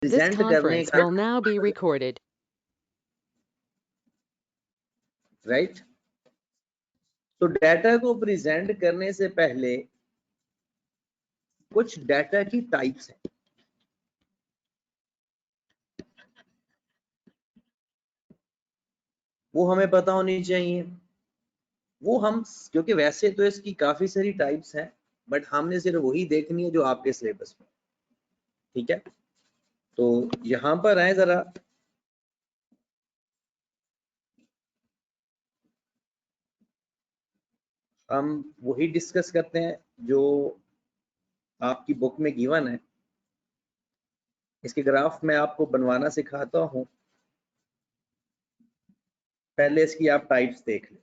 This present करने conference का, will now be recorded. Right. तो डाटा को प्रेजेंट करने से पहले कुछ डाटा की टाइप्स हैं। वो हमें पता होनी चाहिए। वो हम, क्योंकि वैसे तो इसकी काफी सारी टाइप्स हैं, बट हमने सिर्फ वही देखनी है जो आपके सिलेबस में, ठीक है। तो यहां पर आए जरा, हम वही डिस्कस करते हैं जो आपकी बुक में गिवन है। इसके ग्राफ मैं आपको बनवाना सिखाता हूं, पहले इसकी आप टाइप्स देख लें।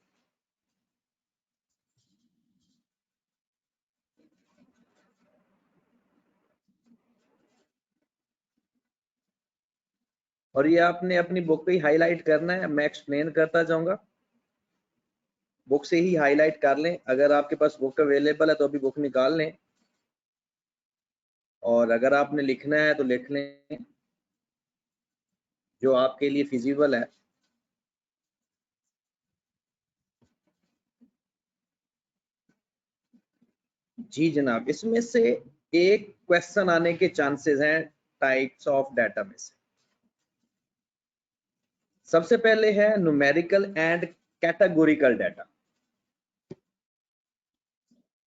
और ये आपने अपनी बुक पे ही हाईलाइट करना है, मैं एक्सप्लेन करता जाऊंगा। बुक से ही हाईलाइट कर लें, अगर आपके पास बुक अवेलेबल है तो अभी बुक निकाल लें, और अगर आपने लिखना है तो लिख लें जो आपके लिए फिजिबल है। जी जनाब, इसमें से एक क्वेश्चन आने के चांसेस हैं टाइप्स ऑफ डाटा में से। सबसे पहले है numerical and categorical data.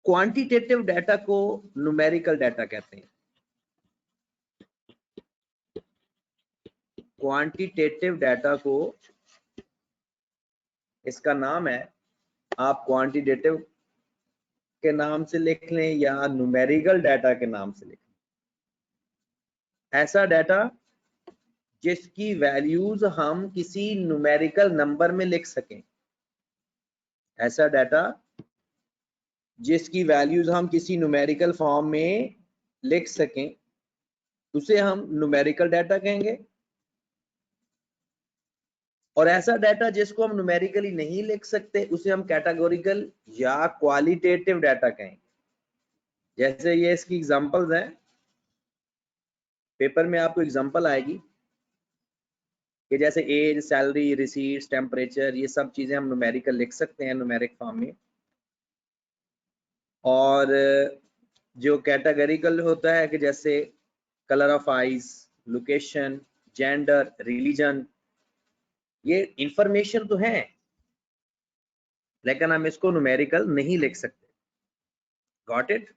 Quantitative data को न्यूमेरिकल डाटा कहते हैं। क्वांटिटेटिव डाटा को, इसका नाम है, आप क्वांटिटेटिव के नाम से लिख लें या न्यूमेरिकल डाटा के नाम से लिख लें। ऐसा डाटा जिसकी वैल्यूज हम किसी न्यूमेरिकल नंबर में लिख सकें। ऐसा डाटा जिसकी वैल्यूज हम किसी न्यूमेरिकल फॉर्म में लिख सकें, उसे हम न्यूमेरिकल डाटा कहेंगे। और ऐसा डाटा जिसको हम न्यूमेरिकली नहीं लिख सकते, उसे हम कैटेगोरिकल या क्वालिटेटिव डाटा कहेंगे। जैसे ये इसकी एग्जांपल्स हैं, पेपर में आपको एग्जांपल आएगी कि जैसे एज, सैलरी, रिसीट्स, टेम्परेचर, ये सब चीजें हम न्यूमेरिकल लिख सकते हैं न्यूमेरिक फॉर्म में। और जो कैटेगोरिकल होता है कि जैसे colour of eyes, location, gender, religion, ये इंफॉर्मेशन तो है, लेकिन हम इसको न्यूमेरिकल नहीं लिख सकते। Got it?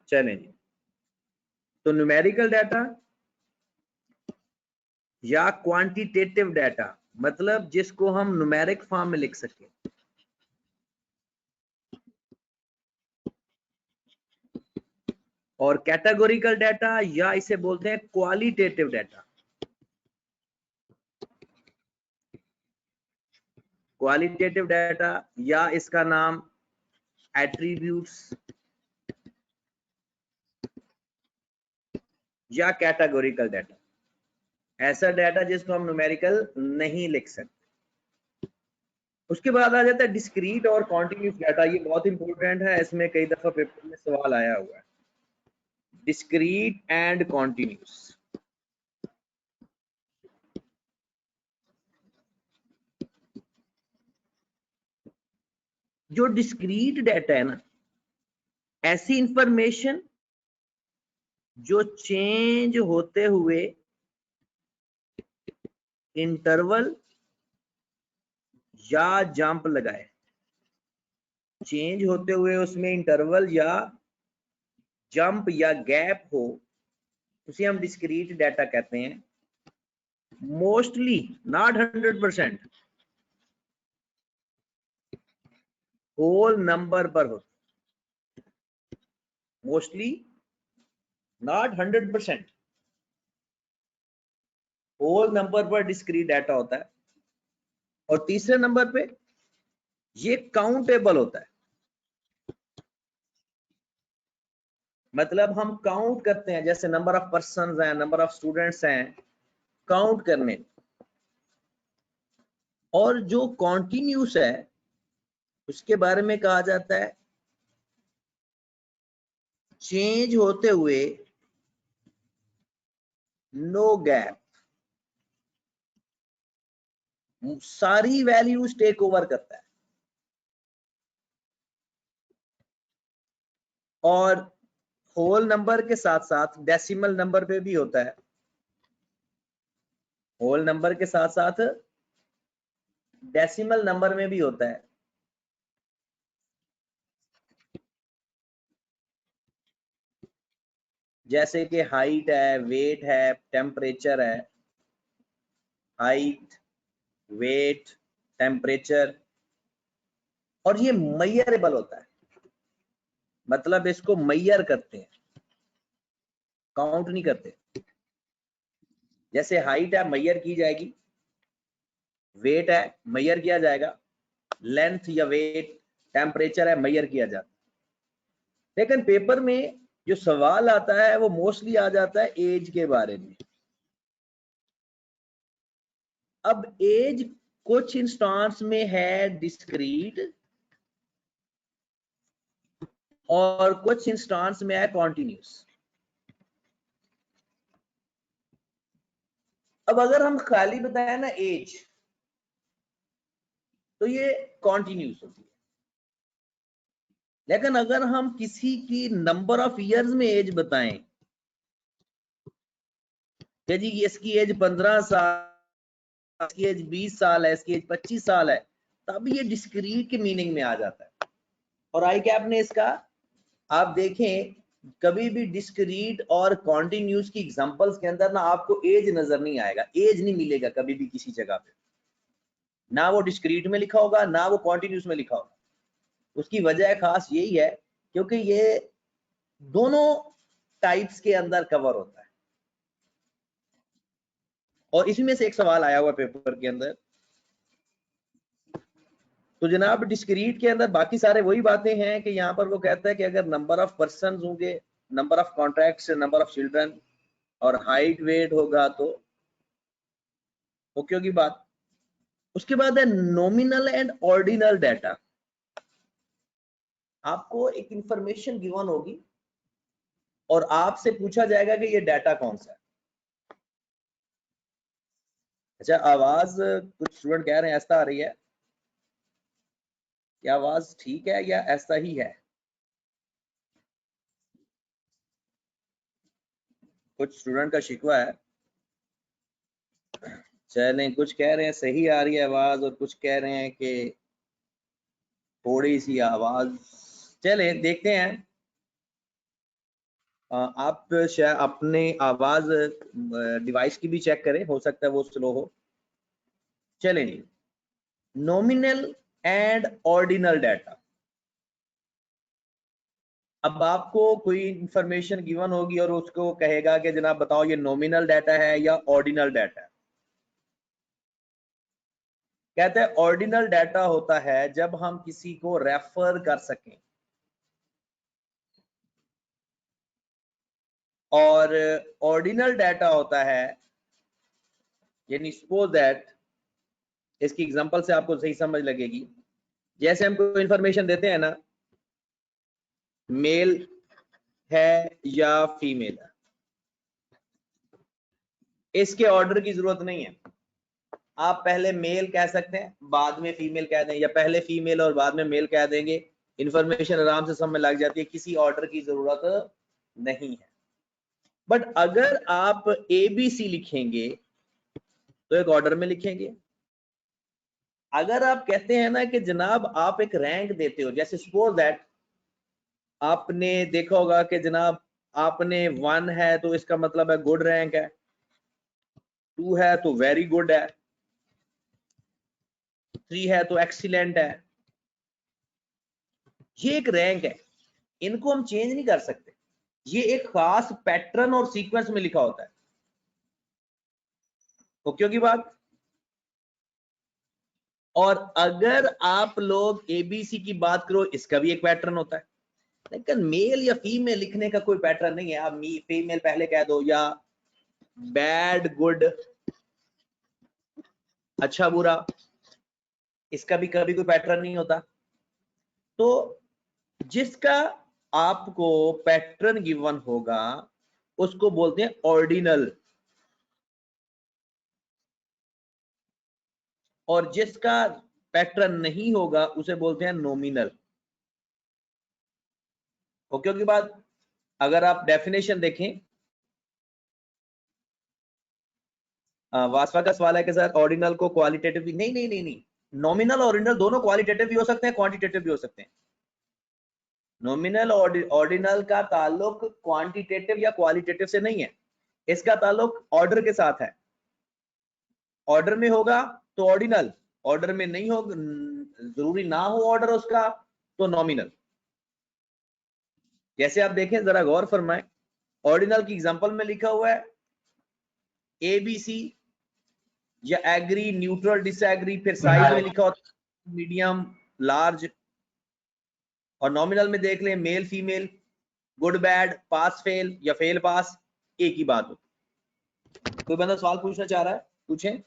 चलें जी। तो न्यूमेरिकल डाटा या क्वांटिटेटिव डाटा मतलब जिसको हम न्यूमेरिक फॉर्म में लिख सकें। और कैटेगोरिकल डाटा या इसे बोलते हैं क्वालिटेटिव डाटा। क्वालिटेटिव डाटा या इसका नाम एट्रीब्यूट्स या कैटेगोरिकल डाटा, ऐसा डाटा जिसको हम न्यूमेरिकल नहीं लिख सकते। उसके बाद आ जाता है डिस्क्रीट और कॉन्टिन्यूस डाटा। ये बहुत इंपॉर्टेंट है, इसमें कई दफा पेपर में सवाल आया हुआ है। Discrete and continuous. जो डिस्क्रीट डाटा है ना, ऐसी इंफॉर्मेशन जो चेंज होते हुए इंटरवल या जंप लगाए, चेंज होते हुए उसमें इंटरवल या जंप या गैप हो, उसे हम डिस्क्रीट डाटा कहते हैं। मोस्टली, नॉट 100%, होल नंबर पर हो। मोस्टली, नॉट 100%, होल नंबर पर डिस्क्रीट डाटा होता है। और तीसरे नंबर पे ये काउंटेबल होता है, मतलब हम काउंट करते हैं, जैसे नंबर ऑफ पर्सन हैं, नंबर ऑफ स्टूडेंट्स हैं, काउंट करने। और जो कॉन्टिन्यूस है उसके बारे में कहा जाता है चेंज होते हुए नो गैप, सारी वैल्यूज टेक ओवर करता है। और होल नंबर के साथ साथ डेसिमल नंबर पे भी होता है, होल नंबर के साथ साथ डेसिमल नंबर में भी होता है। जैसे कि हाइट है, वेट है, टेम्परेचर है, हाइट, वेट, टेम्परेचर, और ये मेजरेबल होता है, मतलब इसको मेजर करते हैं, काउंट नहीं करते। जैसे हाइट है, मेजर की जाएगी, वेट है, मेजर किया जाएगा, लेंथ या वेट, टेम्परेचर है, मेजर किया जाता है। लेकिन पेपर में जो सवाल आता है वो मोस्टली आ जाता है एज के बारे में। अब एज कुछ इंस्टांस में है डिस्क्रीट और कुछ इंस्टांस में है कॉन्टिन्यूस। अब अगर हम खाली बताए ना एज, तो ये कॉन्टिन्यूस होती है। लेकिन अगर हम किसी की नंबर ऑफ इयर्स में एज बताएं कि जी इसकी एज 15 साल, इसकी एज 20 साल है, इसकी एज 25 साल है, तब ये डिस्क्रीट के मीनिंग में आ जाता है। और आई कैप ने इसका, आप देखें कभी भी डिस्क्रीट और कॉन्टिन्यूस की एग्जांपल्स के अंदर ना आपको एज नजर नहीं आएगा, एज नहीं मिलेगा कभी भी किसी जगह पे, ना वो डिस्क्रीट में लिखा होगा ना वो कॉन्टिन्यूस में लिखा होगा। उसकी वजह खास यही है क्योंकि ये दोनों टाइप्स के अंदर कवर होता है। और इसी में से एक सवाल आया हुआ पेपर के अंदर, तो जनाब डिस्क्रीट के अंदर बाकी सारे वही बातें हैं कि यहाँ पर वो कहता है कि अगर नंबर ऑफ पर्सन होंगे, number of contracts, number of children और हाइट वेट होगा तो ओके होगी बात। उसके बाद है नॉमिनल एंड ऑर्डिनल डाटा। आपको एक इंफॉर्मेशन गिवन होगी और आपसे पूछा जाएगा कि ये डाटा कौन सा है। अच्छा, आवाज कुछ स्टूडेंट कह रहे हैं ऐसा आ रही है, क्या आवाज ठीक है या ऐसा ही है? कुछ स्टूडेंट का शिकवा है। चलें, कुछ कह रहे हैं सही आ रही है आवाज और कुछ कह रहे हैं कि थोड़ी सी आवाज। चले देखते हैं। आप शायद अपने आवाज डिवाइस की भी चेक करें, हो सकता है वो स्लो हो। चलें जी, नॉमिनल एंड ऑर्डिनल डाटा। अब आपको कोई इंफॉर्मेशन गिवन होगी और उसको कहेगा कि जनाब बताओ ये नॉमिनल डाटा है या ऑर्डिनल डाटा है। कहते हैं ऑर्डिनल डाटा होता है जब हम किसी को रेफर कर सकें, और ऑर्डिनल डाटा होता है, यानी सपोज दैट, इसकी एग्जांपल से आपको सही समझ लगेगी। जैसे हमको इंफॉर्मेशन देते हैं ना, मेल है या फीमेल है, इसके ऑर्डर की जरूरत नहीं है। आप पहले मेल कह सकते हैं, बाद में फीमेल कह दें, या पहले फीमेल और बाद में मेल कह देंगे, इंफॉर्मेशन आराम से समझ लग जाती है, किसी ऑर्डर की जरूरत नहीं है। बट अगर आप ABC लिखेंगे तो एक ऑर्डर में लिखेंगे। अगर आप कहते हैं ना कि जनाब आप एक रैंक देते हो, जैसे सपोज दैट आपने देखा होगा कि जनाब आपने 1 है तो इसका मतलब है गुड रैंक है, 2 है तो वेरी गुड है, 3 है तो एक्सीलेंट है। ये एक रैंक है, इनको हम चेंज नहीं कर सकते, ये एक खास पैटर्न और सीक्वेंस में लिखा होता है। ओके होगी बात। और अगर आप लोग ABC की बात करो, इसका भी एक पैटर्न होता है, लेकिन मेल या फीमेल लिखने का कोई पैटर्न नहीं है। आप फीमेल पहले कह दो, या बैड गुड, अच्छा बुरा, इसका भी कभी कोई पैटर्न नहीं होता। तो जिसका आपको पैटर्न गिवन होगा उसको बोलते हैं ऑर्डिनल। और जिसका पैटर्न नहीं होगा उसे बोलते हैं नॉमिनल। ओके की बात। अगर आप डेफिनेशन देखें, वासवा का सवाल है कि सर ऑर्डिनल को क्वालिटेटिव भी, नहीं नहीं नहीं नहीं, नॉमिनल और ऑर्डिनल दोनों क्वालिटेटिव भी हो सकते हैं, क्वांटिटेटिव भी हो सकते हैं। नॉमिनल और ऑर्डिनल का ताल्लुक क्वांटिटेटिव या क्वालिटेटिव से नहीं है, इसका ताल्लुक ऑर्डर के साथ है। ऑर्डर में होगा तो ऑर्डिनल, ऑर्डर में नहीं हो, जरूरी ना हो ऑर्डर उसका, तो नॉमिनल। जैसे आप देखें, जरा गौर फरमाएं, ऑर्डिनल की एग्जांपल में लिखा हुआ है ABC या एग्री, न्यूट्रल, डिसएग्री, फिर साइज में लिखा होता है मीडियम, लार्ज। और नॉमिनल में देख लें male female, good bad, pass fail या फेल पास, एक ही बात हो। कोई बंदा सवाल पूछना चाह रहा है, पूछें।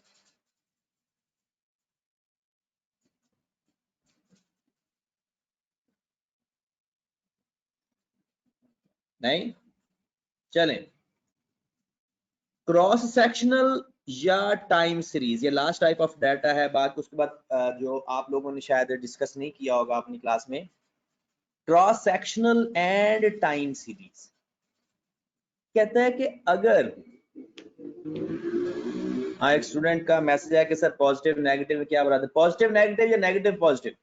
नहीं, चलें। क्रॉस सेक्शनल या टाइम सीरीज, ये लास्ट टाइप ऑफ डाटा है। बाकी उसके बाद जो आप लोगों ने शायद डिस्कस नहीं किया होगा अपनी क्लास में, cross sectional and time series कहता है कि अगर एक स्टूडेंट का मैसेज है कि सर पॉजिटिव नेगेटिव में क्या बराबर, पॉजिटिव नेगेटिव या नेगेटिव पॉजिटिव,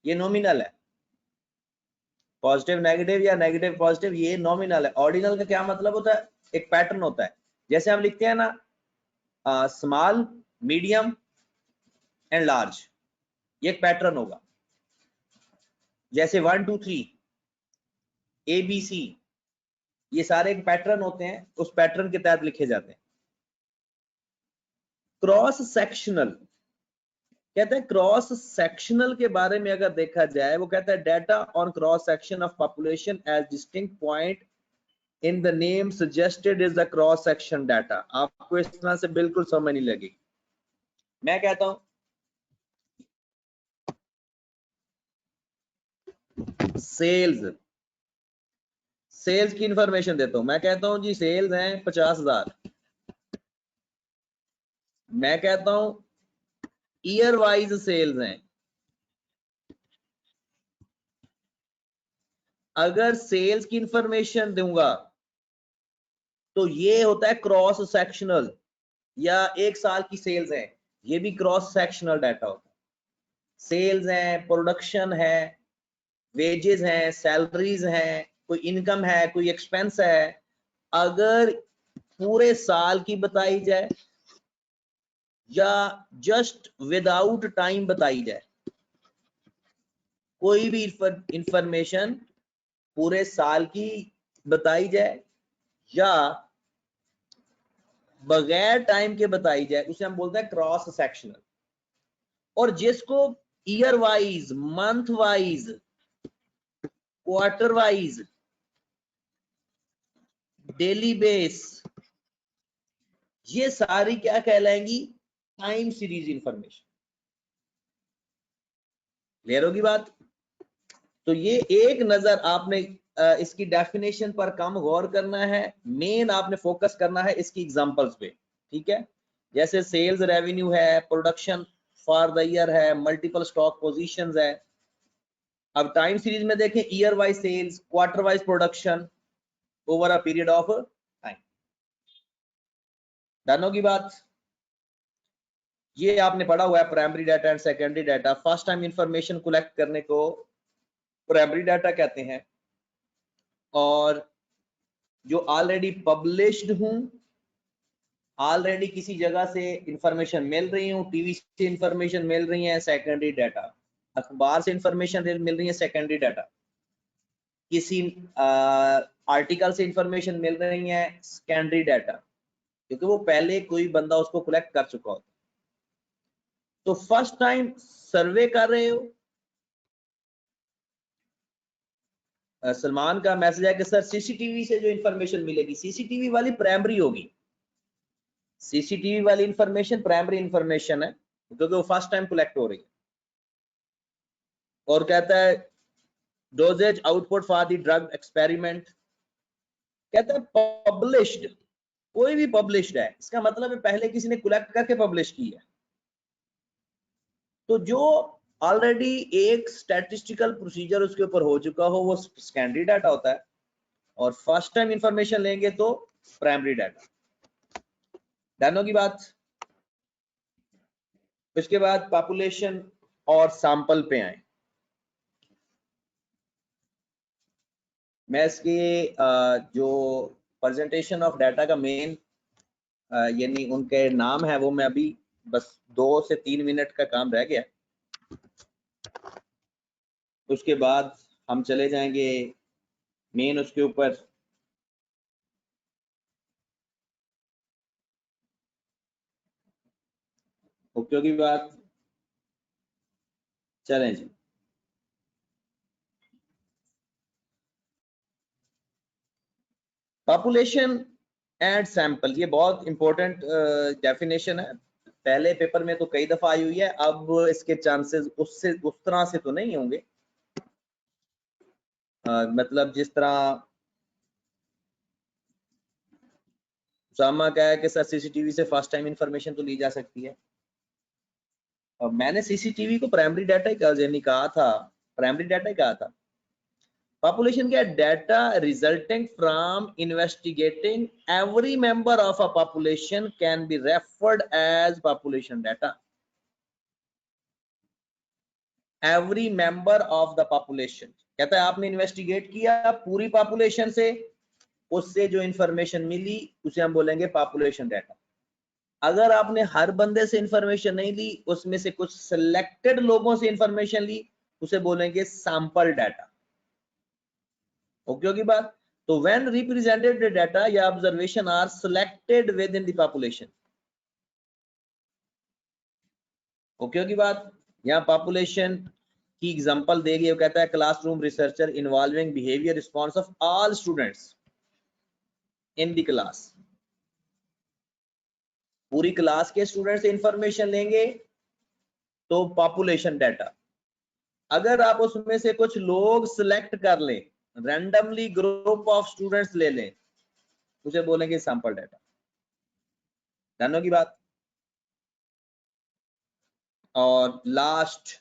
ये नॉमिनल है। पॉजिटिव नेगेटिव या नेगेटिव पॉजिटिव, ये नॉमिनल है। ऑर्डिनल का क्या मतलब होता है, एक पैटर्न होता है। जैसे हम लिखते हैं ना स्मॉल, मीडियम एंड लार्ज, ये एक पैटर्न होगा। जैसे 1 2 3 ABC, ये सारे एक पैटर्न होते हैं, उस पैटर्न के तहत लिखे जाते हैं। क्रॉस सेक्शनल कहते हैं, क्रॉस सेक्शनल के बारे में अगर देखा जाए, वो कहता है data on cross section of population as distinct point in the name suggested is the cross section data. आपको इस तरह से बिल्कुल समझ नहीं लगेगी। मैं कहता हूं सेल्स, सेल्स की इंफॉर्मेशन देता हूं, मैं कहता हूं जी सेल्स हैं 50,000। मैं कहता हूं ईयर वाइज सेल्स हैं। अगर सेल्स की इंफॉर्मेशन दूंगा तो ये होता है क्रॉस सेक्शनल, या एक साल की सेल्स है, ये भी क्रॉस सेक्शनल डाटा होता है। सेल्स है, प्रोडक्शन है, वेजेस हैं, सैलरीज हैं, कोई इनकम है, कोई एक्सपेंस है, अगर पूरे साल की बताई जाए या जस्ट विदाउट टाइम बताई जाए, कोई भी इंफॉर्मेशन पूरे साल की बताई जाए या बगैर टाइम के बताई जाए, उसे हम बोलते हैं क्रॉस सेक्शनल। और जिसको year wise, month wise, quarter wise, daily base, ये सारी क्या कहलाएंगी, टाइम सीरीज इंफॉर्मेशन। क्लियर होगी बात। तो ये एक नजर आपने इसकी डेफिनेशन पर कम गौर करना है, मेन आपने फोकस करना है इसकी एग्जांपल्स पे, ठीक है। जैसे सेल्स रेवेन्यू है, प्रोडक्शन फॉर द ईयर है, मल्टीपल स्टॉक पोजीशंस है। अब टाइम सीरीज में देखें year wise sales, quarter wise production, over a period of time. Done होगी बात। ये आपने पढ़ा हुआ है primary data and secondary data. First time information collect करने को प्राइमरी डाटा कहते हैं, और जो ऑलरेडी पब्लिश्ड हूं, ऑलरेडी किसी जगह से इंफॉर्मेशन मिल रही हूं, टीवी से इंफॉर्मेशन मिल रही है, सेकेंडरी डाटा। अखबार से इंफॉर्मेशन मिल रही है, सेकेंडरी डाटा। किसी आर्टिकल से इंफॉर्मेशन मिल रही है, सेकेंडरी डाटा, क्योंकि वो पहले कोई बंदा उसको कलेक्ट कर चुका होता। तो फर्स्ट टाइम सर्वे कर रहे हो, सलमान का मैसेज है कि सर सीसीटीवी से जो इंफॉर्मेशन मिलेगी, सीसीटीवी वाली प्राइमरी होगी, सीसीटीवी वाली इंफॉर्मेशन प्राइमरी इंफॉर्मेशन है, क्योंकि वो फर्स्ट टाइम कलेक्ट हो रही है। और कहता है dosages output for the drug experiment, कहता है पब्लिश्ड, कोई भी पब्लिश्ड है, इसका मतलब है पहले किसी ने कलेक्ट करके पब्लिश की है। तो जो ऑलरेडी एक स्टैटिस्टिकल प्रोसीजर उसके ऊपर हो चुका हो वो सेकेंडरी डाटा होता है, और फर्स्ट टाइम इंफॉर्मेशन लेंगे तो प्राइमरी डाटा। डन होगी बात। उसके बाद पॉपुलेशन और सैंपल पे आए। मैं इसके जो प्रेजेंटेशन ऑफ डाटा का मेन यानी उनके नाम है वो मैं अभी बस 2 से 3 मिनट का काम रह गया, उसके बाद हम चले जाएंगे मेन उसके ऊपर। ओके की बात, चलें जी। पॉपुलेशन एंड सैंपल, ये बहुत इंपॉर्टेंट डेफिनेशन है, पहले पेपर में तो कई दफा आई हुई है, अब इसके चांसेस उससे उस तरह से तो नहीं होंगे। मतलब जिस तरह उसामा का है कि सर सीसीटीवी से फर्स्ट टाइम इंफॉर्मेशन तो ली जा सकती है, और मैंने सीसीटीवी को प्राइमरी डाटा ही कहा था, प्राइमरी डाटा ही कहा था। पॉपुलेशन क्या, data resulting from investigating every member of a population can be referred as population data. Every member of the population, कहता है आपने इन्वेस्टिगेट किया पूरी पॉपुलेशन से, उससे जो इंफॉर्मेशन मिली उसे हम बोलेंगे पॉपुलेशन डाटा। अगर आपने हर बंदे से इंफॉर्मेशन नहीं ली, उसमें से कुछ सिलेक्टेड लोगों से इंफॉर्मेशन ली, उसे बोलेंगे सैंपल डाटा। ओके की बात। तो व्हेन रिप्रेजेंटेड डाटा या observation are selected within the population. Okay की बात। यहाँ पॉपुलेशन की एग्जांपल दे गई, वो कहता है classroom researcher involving behaviour response of all students in the class. पूरी क्लास के स्टूडेंट से इंफॉर्मेशन लेंगे तो पॉपुलेशन डाटा। अगर आप उसमें से कुछ लोग सिलेक्ट कर लें, रैंडमली ग्रुप ऑफ स्टूडेंट्स ले लें, उसे बोलेंगे सैंपल डाटा। जानने की बात। और लास्ट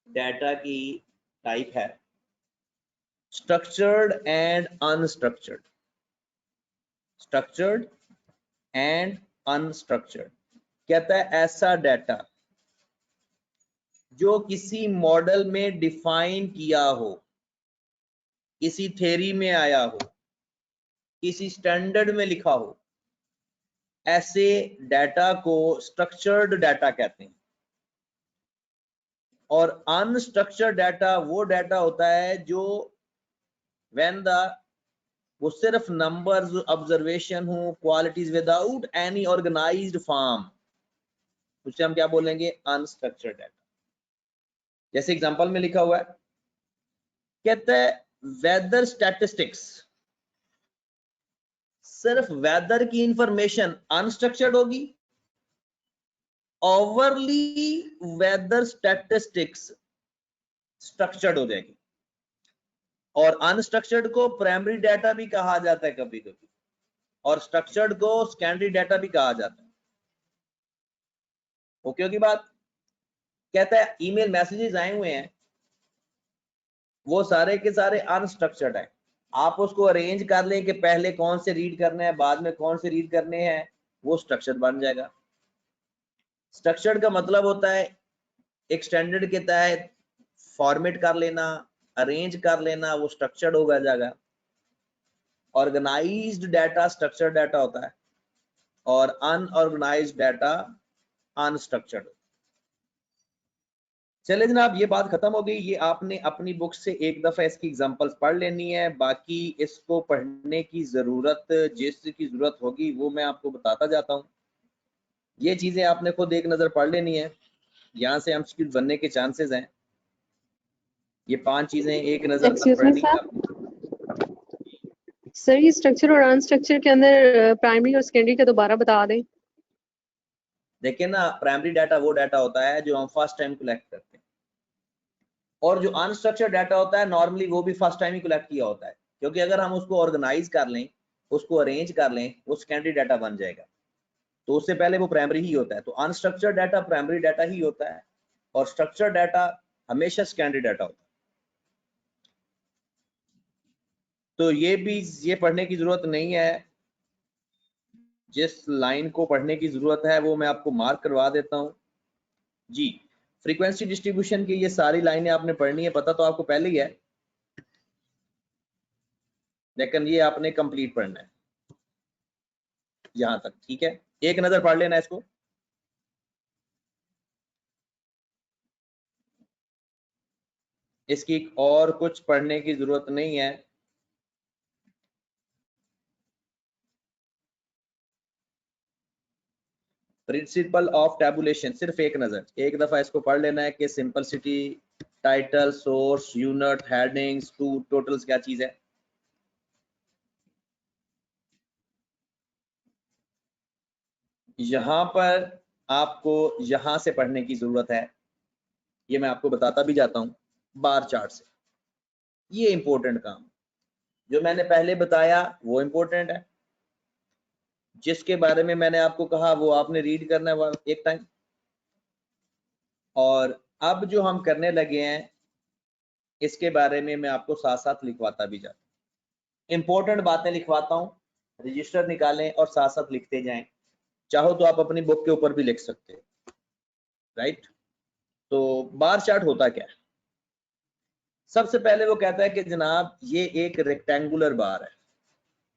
डाटा की टाइप है structured and unstructured. Structured and unstructured, कहता है ऐसा डाटा जो किसी मॉडल में डिफाइन किया हो, किसी थ्योरी में आया हो, किसी स्टैंडर्ड में लिखा हो, ऐसे डाटा को स्ट्रक्चर्ड डाटा कहते हैं। और अनस्ट्रक्चर्ड डाटा वो डाटा होता है जो व्हेन द वो सिर्फ नंबर्स ऑब्जर्वेशन हो, qualities without any organised form, उसे हम क्या बोलेंगे, अनस्ट्रक्चर्ड डाटा। जैसे एग्जांपल में लिखा हुआ है, कहता है वेदर स्टैटिस्टिक्स, सिर्फ वेदर की इंफॉर्मेशन अनस्ट्रक्चर्ड होगी, ओवरली वेदर स्टैटिस्टिक्स स्ट्रक्चर्ड हो जाएगी। और अनस्ट्रक्चर्ड को प्राइमरी डाटा भी कहा जाता है कभी कभी, और स्ट्रक्चर्ड को सेकेंडरी डाटा भी कहा जाता है। ओके की बात। कहता है ईमेल मैसेजेस आए हुए हैं, वो सारे के सारे अनस्ट्रक्चर्ड है, आप उसको अरेंज कर लें कि पहले कौन से रीड करने हैं, बाद में कौन से रीड करने हैं, वो स्ट्रक्चर बन जाएगा। स्ट्रक्चर्ड का मतलब होता है एक स्टैंडर्ड के तहत फॉर्मेट कर लेना, अरेंज कर लेना, वो स्ट्रक्चर्ड होगा जाएगा। ऑर्गेनाइज्ड डाटा स्ट्रक्चर्ड डाटा होता है, और अनऑर्गेनाइज्ड डाटा अनस्ट्रक्चर्ड। चले जनाब, ये बात खत्म हो गई। ये आपने अपनी बुक से एक दफा इसकी एग्जांपल्स पढ़ लेनी है, बाकी इसको पढ़ने की जरूरत जिसकी जरूरत होगी वो मैं आपको बताता जाता हूँ। ये चीजें आपने खुद एक नजर पढ़ लेनी है, यहाँ से हम स्किल बनने के चांसेस हैं। ये 5 चीजें एक नजर पढ़नी है। सर ये स्ट्रक्चर और अनस्ट्रक्चर के अंदर प्राइमरी और सेकेंडरी का दोबारा बता दें। देखिए ना, प्राइमरी डाटा वो डाटा होता है जो हम फर्स्ट टाइम कलेक्ट करते हैं, और जो अनस्ट्रक्चर्ड डाटा होता है नॉर्मली वो भी फर्स्ट टाइम ही कलेक्ट किया होता है, क्योंकि अगर हम उसको ऑर्गेनाइज कर लें, उसको अरेंज कर लें, वो सेकेंडरी डाटा बन जाएगा। तो उससे पहले वो प्राइमरी ही होता है। तो अनस्ट्रक्चर्ड डाटा प्राइमरी डाटा ही होता है और स्ट्रक्चर्ड डाटा हमेशा सेकेंडरी डाटा होता है। तो ये पढ़ने की जरूरत नहीं है। जिस लाइन को पढ़ने की जरूरत है वो मैं आपको मार्क करवा देता हूं जी। फ्रीक्वेंसी डिस्ट्रीब्यूशन की ये सारी लाइनें आपने पढ़नी है, पता तो आपको पहले ही है, लेकिन ये आपने कंप्लीट पढ़ना है यहां तक, ठीक है। एक नजर पढ़ लेना इसको। इसकी और कुछ पढ़ने की जरूरत नहीं है। प्रिंसिपल ऑफ टैबुलेशन, सिर्फ एक नजर, एक दफा इसको पढ़ लेना है कि simplicity, title, source, unit, headings, two, totals क्या चीज है। यहां पर आपको यहां से पढ़ने की जरूरत है, ये मैं आपको बताता भी जाता हूं बार चार्ट से। ये इंपॉर्टेंट काम जो मैंने पहले बताया वो इंपॉर्टेंट है, जिसके बारे में मैंने आपको कहा वो आपने रीड करना है एक टाइम। और अब जो हम करने लगे हैं इसके बारे में मैं आपको साथ साथ लिखवाता भी जाता हूं। इंपॉर्टेंट बातें लिखवाता हूं, रजिस्टर निकालें और साथ साथ लिखते जाएं। चाहो तो आप अपनी बुक के ऊपर भी लिख सकते हो, राइट। तो बार चार्ट होता क्या है? सबसे पहले वो कहता है कि जनाब ये एक रेक्टेंगुलर बार है।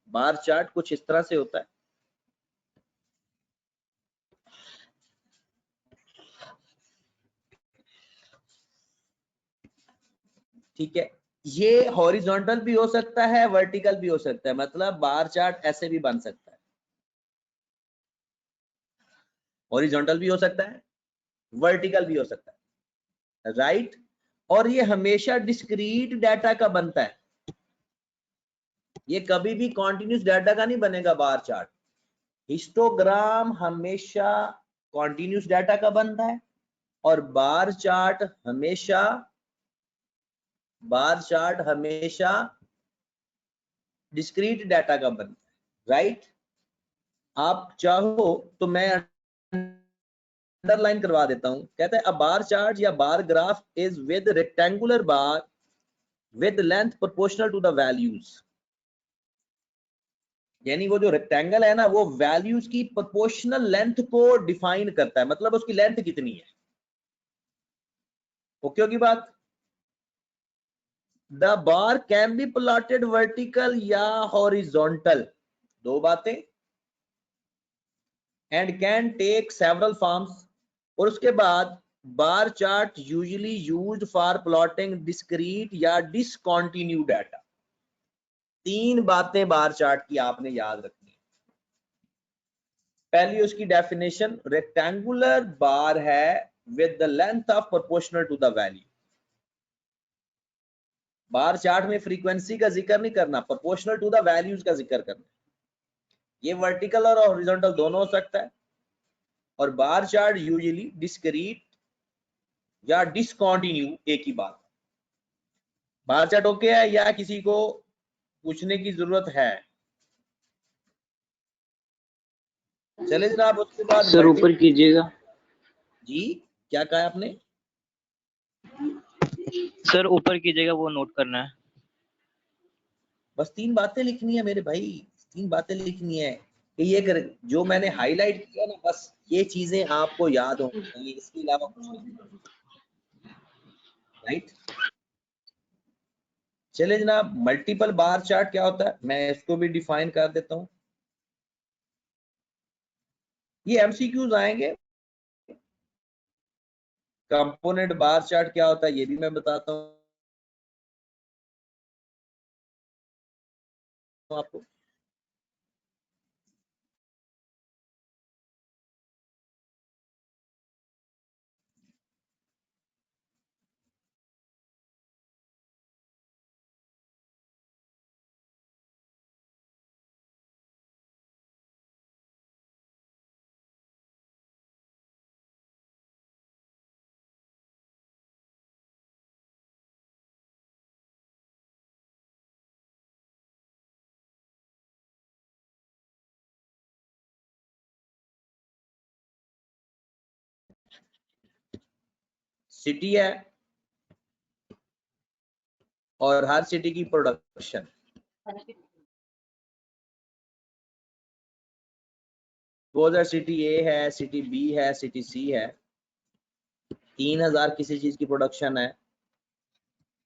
बार चार्ट कुछ इस तरह से होता है, ठीक है। ये हॉरिजॉन्टल भी हो सकता है, वर्टिकल भी हो सकता है, मतलब बार चार्ट ऐसे भी बन सकता है, हॉरिजॉन्टल भी हो सकता है, वर्टिकल भी हो सकता है, राइट। और ये हमेशा डिस्क्रीट डाटा का बनता है, ये कभी भी कॉन्टिन्यूस डाटा का नहीं बनेगा बार चार्ट। हिस्टोग्राम हमेशा कॉन्टिन्यूस डाटा का बनता है और बार चार्ट हमेशा डिस्क्रीट डाटा का बनता है, राइट। आप चाहो तो मैं अंडरलाइन करवा देता हूं। कहता है अ बार चार्ट या bar graph is with rectangular bar with length proportional to the values. यानी वो जो रेक्टेंगल है ना वो वैल्यूज की प्रोपोर्शनल लेंथ को डिफाइन करता है, मतलब उसकी लेंथ कितनी है। ओके होगी बात। The bar can be plotted vertical या हॉरिजॉन्टल, दो बातें, and can take several forms. और उसके बाद bar chart usually used for plotting discrete या डिसकंटिन्यू डाटा। तीन बातें बार चार्ट की आपने याद रखनी है। पहली उसकी डेफिनेशन, रेक्टेंगुलर बार है with the length of proportional to the value. Bar chart में फ्रीक्वेंसी का जिक्र नहीं करना, प्रोपोर्शनल टू द वैल्यूज का जिक्र करना। ये वर्टिकल और हॉरिजॉन्टल दोनों हो सकता है। और बार चार्ट यूजुअली डिस्क्रीट या डिसकंटिन्यू, एक ही बात। बार चार्ट ओके है या किसी को पूछने की जरूरत है? चले जनाब, उसके बाद सर ऊपर कीजिएगा। जी क्या कहा आपने? सर ऊपर कीजिएगा, वो नोट करना है। बस तीन बातें लिखनी है मेरे भाई, तीन बातें लिखनी है कि ये जो मैंने हाईलाइट किया ना, बस ये चीजें आपको याद होनी चाहिए, इसके अलावा कुछ नहीं, राइट। चले जनाब, मल्टीपल बार चार्ट क्या होता है मैं इसको भी डिफाइन कर देता हूं। ये एमसीक्यूज आएंगे। कंपोनेंट बार चार्ट क्या होता है ये भी मैं बताता हूं आपको। सिटी है और हर सिटी की प्रोडक्शन। सपोज सिटी ए है, सिटी बी है, सिटी सी है। 3000 किसी चीज की प्रोडक्शन है,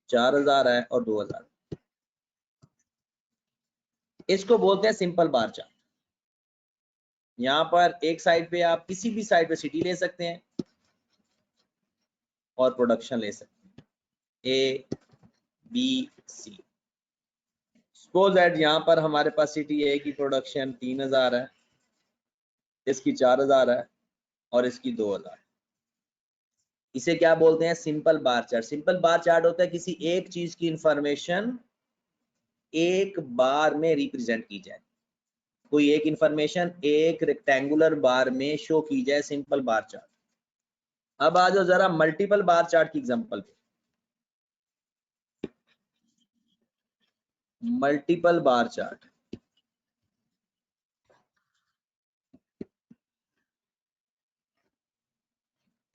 4000 है और 2000। इसको बोलते हैं सिंपल बार चार्ट। यहाँ पर एक साइड पे आप किसी भी साइड पे सिटी ले सकते हैं और प्रोडक्शन ले सकते हैं, A B C. Suppose that यहाँ पर हमारे पास सिटी ए की प्रोडक्शन 3000 है, इसकी 4000 है और इसकी 2000। इसे क्या बोलते हैं? Simple bar chart. Simple bar chart होता है किसी एक चीज की इंफॉर्मेशन एक बार में रिप्रेजेंट की जाए, कोई एक इंफॉर्मेशन एक रेक्टेंगुलर बार में शो की जाए, सिंपल बार चार्ट। अब आ जाओ जरा मल्टीपल बार चार्ट की एग्जांपल पे। मल्टीपल बार चार्ट,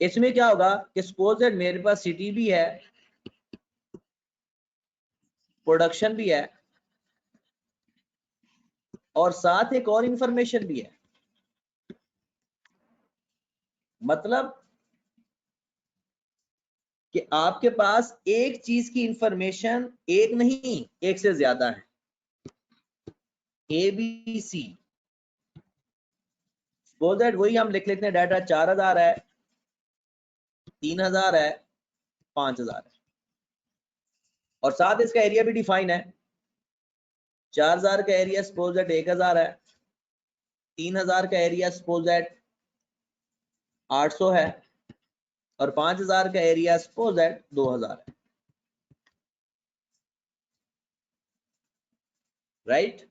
इसमें क्या होगा कि सपोज दैट मेरे पास सिटी भी है, प्रोडक्शन भी है और साथ एक और इंफॉर्मेशन भी है। मतलब कि आपके पास एक चीज की इंफॉर्मेशन एक नहीं, एक से ज्यादा है, A B C. Suppose that वही हम लिख लेते हैं, डाटा 4000 है, 3000 है, 5000 है और साथ इसका एरिया भी डिफाइन है। 4000 का एरिया सपोज दैट 1000 है, 3000 का एरिया सपोज दैट 800 है और 5000 का एरिया सपोज दैट 2000 है। राइट?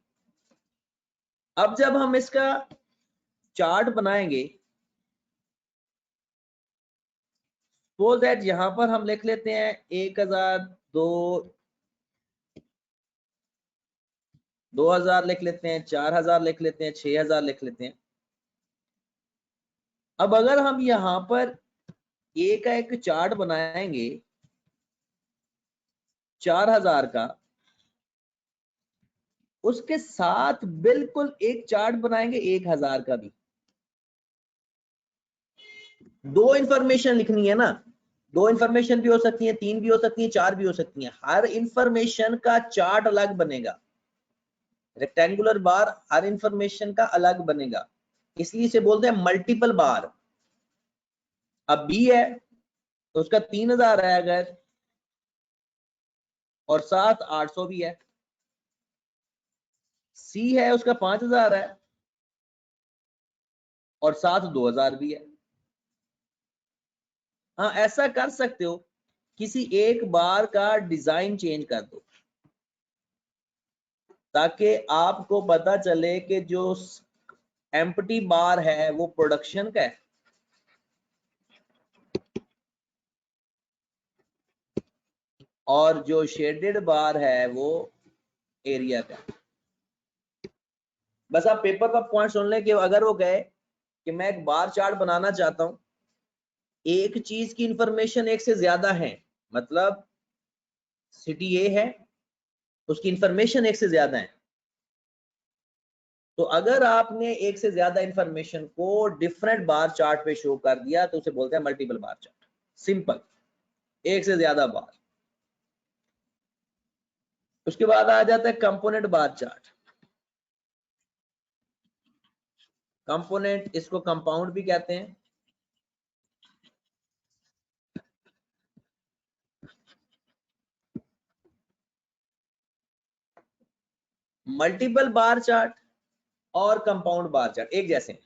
अब जब हम इसका चार्ट बनाएंगे, सपोज दैट यहां पर हम लिख लेते हैं 1000, 2000 लिख लेते हैं, 4000 लिख लेते हैं, 6000 लिख लेते हैं। अब अगर हम यहां पर ए का एक चार्ट बनाएंगे 4000 का, उसके साथ बिल्कुल एक चार्ट बनाएंगे 1000 का भी। दो इंफॉर्मेशन लिखनी है ना, दो इंफॉर्मेशन भी हो सकती है, 3 भी हो सकती है, 4 भी हो सकती है। हर इंफॉर्मेशन का चार्ट अलग बनेगा, रेक्टेंगुलर बार हर इंफॉर्मेशन का अलग बनेगा, इसलिए इसे बोलते हैं मल्टीपल बार। अब बी है तो उसका 3000 है अगर और साथ 800 भी है। सी है उसका 5000 है और साथ 2000 भी है। हाँ, ऐसा कर सकते हो, किसी एक बार का डिजाइन चेंज कर दो ताकि आपको पता चले कि जो एम्प्टी बार है वो प्रोडक्शन का है और जो शेडेड बार है वो एरिया का। बस आप पेपर का पॉइंट सुन लें कि अगर वो कहे कि मैं एक बार चार्ट बनाना चाहता हूं, एक चीज की इंफॉर्मेशन एक से ज्यादा है, मतलब सिटी ए है, उसकी इंफॉर्मेशन एक से ज्यादा है, तो अगर आपने एक से ज्यादा इंफॉर्मेशन को डिफरेंट बार चार्ट पे शो कर दिया तो उसे बोलते हैं मल्टीपल बार चार्ट। सिंपल, एक से ज्यादा बार। उसके बाद आ जाता है कंपोनेंट बार चार्ट। कंपोनेंट, इसको कंपाउंड भी कहते हैं। मल्टीपल बार चार्ट और कंपाउंड बार चार्ट एक जैसे हैं।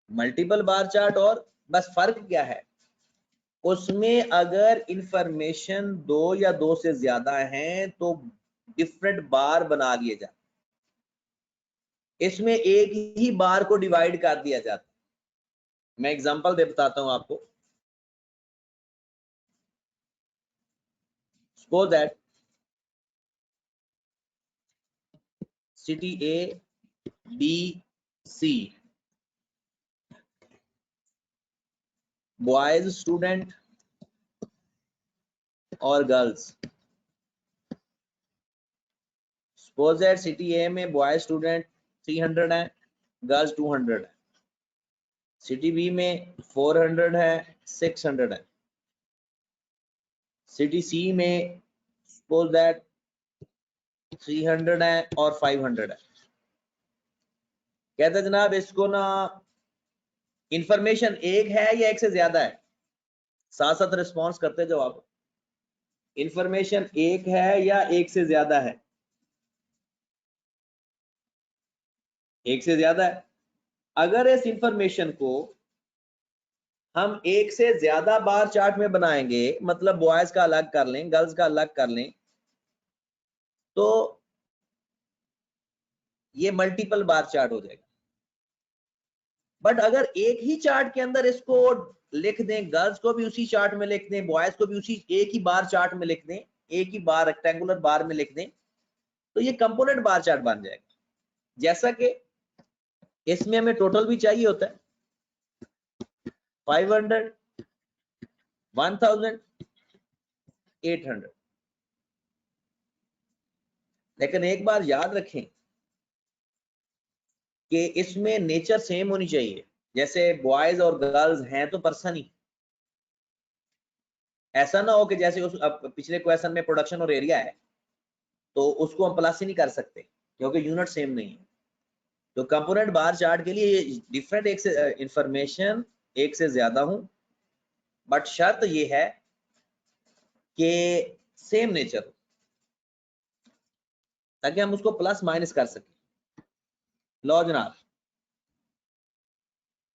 मल्टीपल बार चार्ट और बस फर्क क्या है, उसमें अगर इंफॉर्मेशन दो या दो से ज्यादा हैं तो डिफरेंट बार बना लिए जाते, इसमें एक ही बार को डिवाइड कर दिया जाता है। मैं एग्जांपल दे बताता हूं आपको। Suppose that city A B C, boys student और girls. Suppose that city A में बॉयज स्टूडेंट 300 है, गर्ल्स 200 है। सिटी बी में 400 है, 600 है। सिटी सी में सपोज दैट 300 है और 500 है। कहते जनाब इसको ना इंफॉर्मेशन एक है या एक से ज्यादा है, साथ साथ रिस्पॉन्स करते जाओ आप। इंफॉर्मेशन एक है या एक से ज्यादा है? एक से ज्यादा है। अगर इस इंफॉर्मेशन को हम एक से ज्यादा बार चार्ट में बनाएंगे, मतलब बॉयज का अलग कर लें, गर्ल्स का अलग कर लें, तो ये मल्टीपल बार चार्ट हो जाएगा। बट अगर एक ही चार्ट के अंदर इसको लिख दें, गर्ल्स को भी उसी चार्ट में लिख दें, बॉयज को भी उसी एक ही बार चार्ट में लिख दें, एक ही बार रेक्टेंगुलर बार में लिख दें, तो ये कंपोनेंट बार चार्ट बन जाएगा। जैसा कि इसमें हमें टोटल भी चाहिए होता है 500, 1000, 800। लेकिन एक बार याद रखें कि इसमें नेचर सेम होनी चाहिए। जैसे बॉयज और गर्ल्स हैं तो पर्सन ही, ऐसा ना हो कि जैसे उस पिछले क्वेश्चन में प्रोडक्शन और एरिया है तो उसको हम प्लस ही नहीं कर सकते क्योंकि यूनिट सेम नहीं है। तो कंपोनेंट बार चार्ट के लिए डिफरेंट एक से इंफॉर्मेशन एक से ज्यादा हूं, बट शर्त ये है कि सेम नेचर हो ताकि हम उसको प्लस माइनस कर सकें। लो जनाब,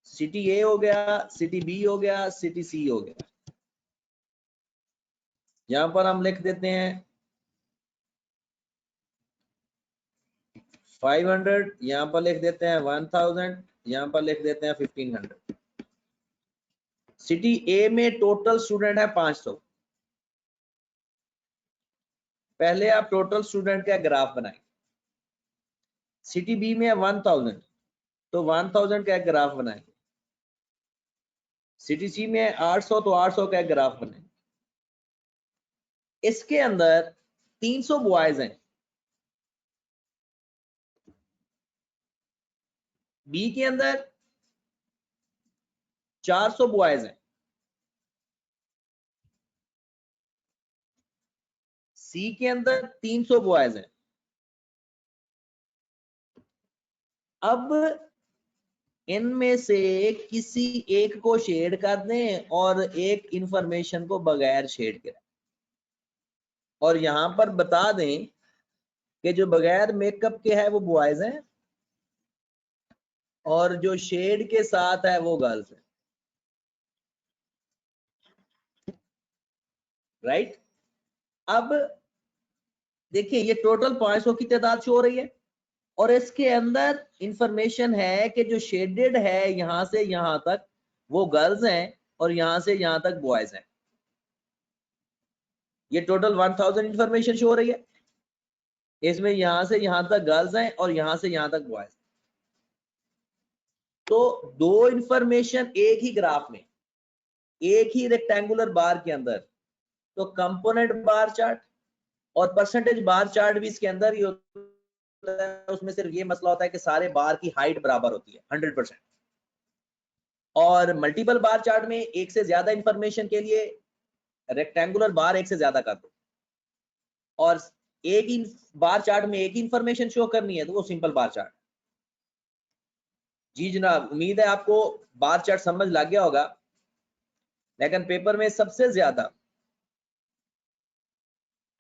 सिटी ए हो गया, सिटी बी हो गया, सिटी सी हो गया। यहां पर हम लिख देते हैं 500, यहां पर लिख देते हैं 1000, यहां पर लिख देते हैं 1500। सिटी ए में टोटल स्टूडेंट है 500। पहले आप टोटल स्टूडेंट का ग्राफ बनाएं। सिटी बी में है 1000, तो 1000 का ग्राफ बनाएंगे। सिटी सी में है 800, तो 800 का ग्राफ बनाएंगे। इसके अंदर 300 बॉयज हैं, बी के अंदर 400 बॉयज हैं, सी के अंदर 300 बॉयज हैं। अब इनमें से किसी एक को शेड कर दें और एक इंफॉर्मेशन को बगैर शेड के, और यहां पर बता दें कि जो बगैर मेकअप के है वो बॉयज हैं और जो शेड के साथ है वो गर्ल्स है। राइट? अब देखिए ये टोटल 500 की तादाद शो हो रही है और इसके अंदर इंफॉर्मेशन है कि जो शेडेड है यहां से यहां तक वो गर्ल्स हैं और यहां से यहां तक बॉयज हैं। ये टोटल 1000 इंफॉर्मेशन शो हो रही है। इसमें यहां से यहां तक गर्ल्स हैं और यहां से यहां तक बॉयज। तो दो इंफॉर्मेशन एक ही ग्राफ में, एक ही रेक्टेंगुलर बार के अंदर, तो कंपोनेंट बार चार्ट और परसेंटेज बार चार्ट भी इसके अंदर ही होता है। उसमें सिर्फ ये मसला होता है कि सारे बार की हाइट बराबर होती है 100%। और मल्टीपल बार चार्ट में एक से ज्यादा इंफॉर्मेशन के लिए रेक्टेंगुलर बार एक से ज्यादा कर दो, और एक ही बार चार्ट में एक ही इंफॉर्मेशन शो करनी है तो वो सिंपल बार चार्ट। जी जनाब, उम्मीद है आपको बार चार्ट समझ लग गया होगा। लेकिन पेपर में सबसे ज्यादा,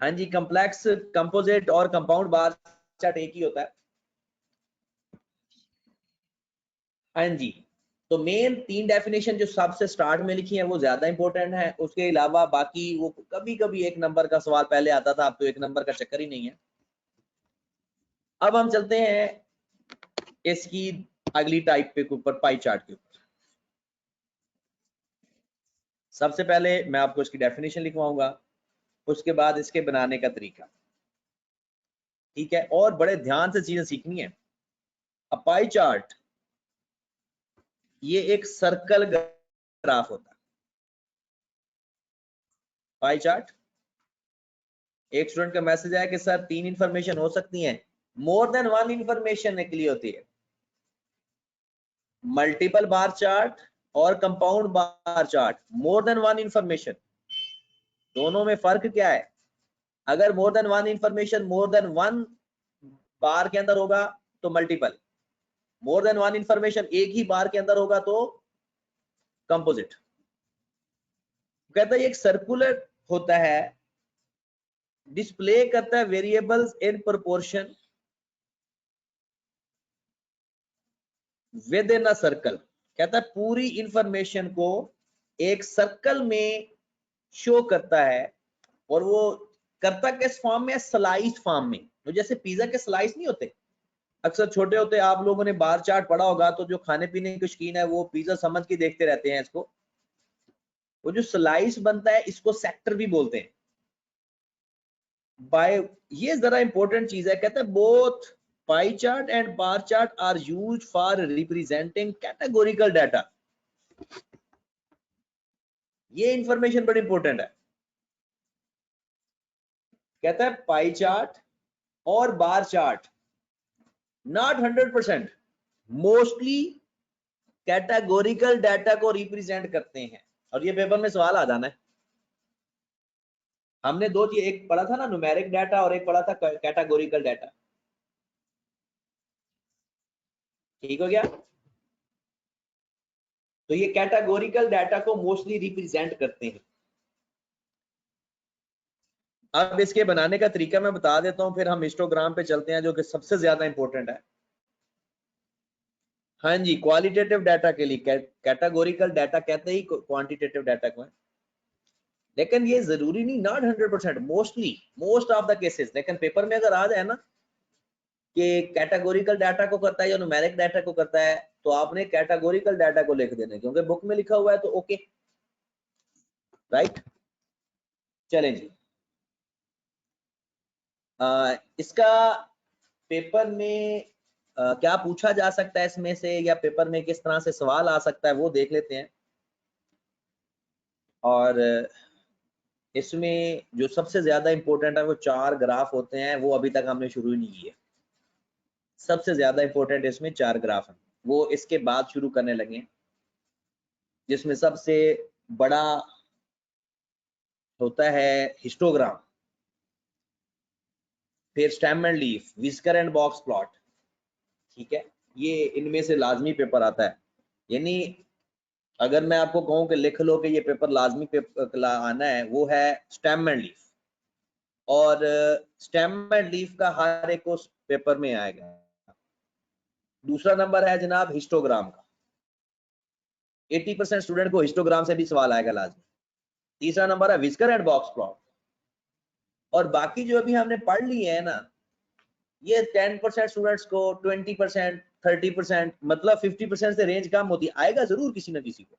हाँ जी, कम्प्लेक्स, कंपोजिट और कंपाउंड बार चार्ट एक ही होता है। हाँ जी, तो मेन 3 डेफिनेशन जो सबसे स्टार्ट में लिखी है वो ज्यादा इंपॉर्टेंट है। उसके अलावा बाकी वो कभी कभी 1 नंबर का सवाल पहले आता था, अब तो 1 नंबर का चक्कर ही नहीं है। अब हम चलते हैं इसकी अगली टाइप पे ऊपर, पाई चार्ट के ऊपर। सबसे पहले मैं आपको इसकी डेफिनेशन लिखवाऊंगा, उसके बाद इसके बनाने का तरीका। ठीक है, और बड़े ध्यान से चीजें सीखनी है। पाई चार्ट ये एक सर्कल ग्राफ होता है। Pie chart. एक स्टूडेंट का मैसेज आया कि सर 3 इंफॉर्मेशन हो सकती हैं, मोर देन 1 इंफॉर्मेशन निकली होती है, मल्टीपल बार चार्ट और compound bar chart, more than 1 information. दोनों में फर्क क्या है? अगर more than 1 information more than 1 बार के अंदर होगा तो मल्टीपल, मोर देन 1 इंफॉर्मेशन एक ही बार के अंदर होगा तो कंपोजिट। कहता है एक सर्कुलर होता है, डिस्प्ले करता है variables in proportion with in a circle. कहता है पूरी इंफॉर्मेशन को एक सर्कल में शो करता है, और वो करता किस फॉर्म में? स्लाइस फॉर्म में। तो जैसे पिज्जा के स्लाइस नहीं होते, अक्सर छोटे होते, आप लोगों ने बार चार्ट पढ़ा होगा, तो जो खाने पीने के शौकीन है वो पिज्जा समझ के देखते रहते हैं इसको। वो जो स्लाइस बनता है इसको सेक्टर भी बोलते हैं। बाय ये जरा इंपॉर्टेंट चीज है, कहते हैं both pie chart and bar chart are used for representing categorical data. ये इंफॉर्मेशन बड़ी इंपॉर्टेंट है। कहता है पाई चार्ट और bar chart not 100%, mostly categorical data को रिप्रेजेंट करते हैं। और ये पेपर में सवाल आ जाना है। हमने दो चीज, एक पढ़ा था ना न्यूमेरिक डाटा और एक पढ़ा था कैटेगोरिकल डाटा, ठीक हो गया? तो ये कैटेगोरिकल डाटा को मोस्टली रिप्रेजेंट करते हैं। अब इसके बनाने का तरीका मैं बता देता हूं, फिर हम हिस्टोग्राम पे चलते हैं जो कि सबसे ज्यादा इंपॉर्टेंट है। हाँ जी, क्वालिटेटिव डाटा के लिए कैटेगोरिकल डाटा कहते ही क्वांटिटेटिव डाटा को है, लेकिन ये जरूरी नहीं, not 100%, mostly, most of the cases. लेकिन पेपर में अगर आ जाए ना कि कैटेगोरिकल डाटा को करता है या न्यूमेरिक डाटा को करता है, तो आपने कैटेगोरिकल डाटा को लिख देना, क्योंकि बुक में लिखा हुआ है तो ओके, राइट। चलें जी, इसका पेपर में क्या पूछा जा सकता है इसमें से, या पेपर में किस तरह से सवाल आ सकता है वो देख लेते हैं। और इसमें जो सबसे ज्यादा इंपॉर्टेंट है वो 4 ग्राफ होते हैं, वो अभी तक हमने शुरू ही नहीं किए। सबसे ज्यादा इंपॉर्टेंट इसमें 4 ग्राफ हैं, वो इसके बाद शुरू करने लगे, जिसमें सबसे बड़ा होता है हिस्टोग्राम, फिर stem and leaf, whisker and box plot, ठीक है? ये इनमें से लाजमी पेपर आता है। यानी अगर मैं आपको कहूं कि लिख लो कि ये पेपर लाजमी पेपर आना है, वो है स्टेम एंड लीफ। और स्टेम एंड लीफ का हर एक उस पेपर में आएगा। दूसरा नंबर है जनाब हिस्टोग्राम का, 80% स्टूडेंट को हिस्टोग्राम से भी सवाल आएगा लाजमी। तीसरा नंबर है व्हिस्कर एंड बॉक्स प्लॉट। और बाकी जो अभी हमने पढ़ लिए है ना, ये 10% स्टूडेंट्स को, 20%, 30%, मतलब 50% से रेंज कम होती है, आएगा जरूर किसी ना किसी को।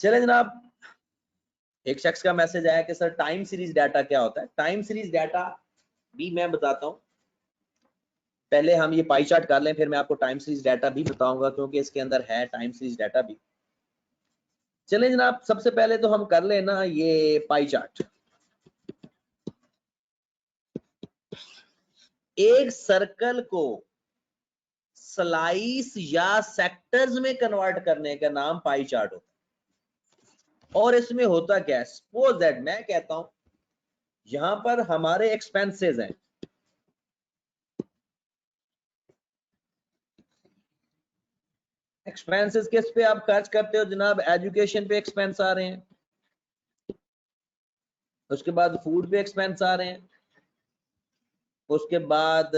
चले जनाब, एक शख्स का मैसेज आया कि सर टाइम सीरीज डाटा क्या होता है। टाइम सीरीज डाटा भी मैं बताता हूं, पहले हम ये पाई चार्ट कर लें, फिर मैं आपको टाइम सीरीज डाटा भी बताऊंगा, क्योंकि इसके अंदर है टाइम सीरीज डाटा भी। चलें जनाब, सबसे पहले तो हम कर लेना ये पाई चार्ट। एक सर्कल को स्लाइस या सेक्टर्स में कन्वर्ट करने का नाम पाई चार्ट होता है। और इसमें होता क्या है, सपोज दैट मैं कहता हूं यहां पर हमारे एक्सपेंसेस हैं, एक्सपेंसेस किस पे आप खर्च करते हो जनाब? एजुकेशन पे एक्सपेंस आ रहे हैं, उसके बाद फूड पे एक्सपेंस आ रहे हैं, उसके बाद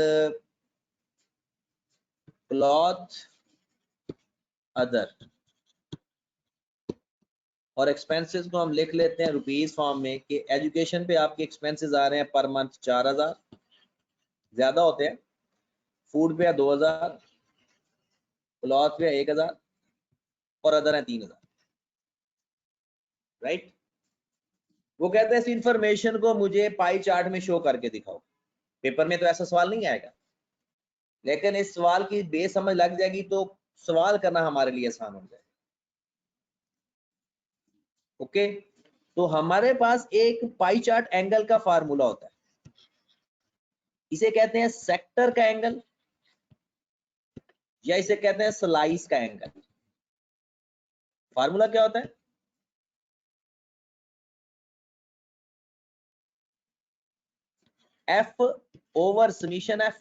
क्लॉथ, अदर। और एक्सपेंसेस को हम लिख लेते हैं रुपीस फॉर्म में कि एजुकेशन पे आपके एक्सपेंसेस आ रहे हैं पर मंथ 4000, ज्यादा होते हैं। फूड पे है 2000, क्लॉथ पे है 1000, और अदर है 3000, राइट। वो कहते हैं इस इंफॉर्मेशन को मुझे पाई चार्ट में शो करके दिखाओ। पेपर में तो ऐसा सवाल नहीं आएगा, लेकिन इस सवाल की बेसमझ लग जाएगी तो सवाल करना हमारे लिए आसान हो जाएगा। ओके, तो हमारे पास एक पाई चार्ट एंगल का फार्मूला होता है, इसे कहते हैं सेक्टर का एंगल या इसे कहते हैं स्लाइस का एंगल। फार्मूला क्या होता है? F over summation F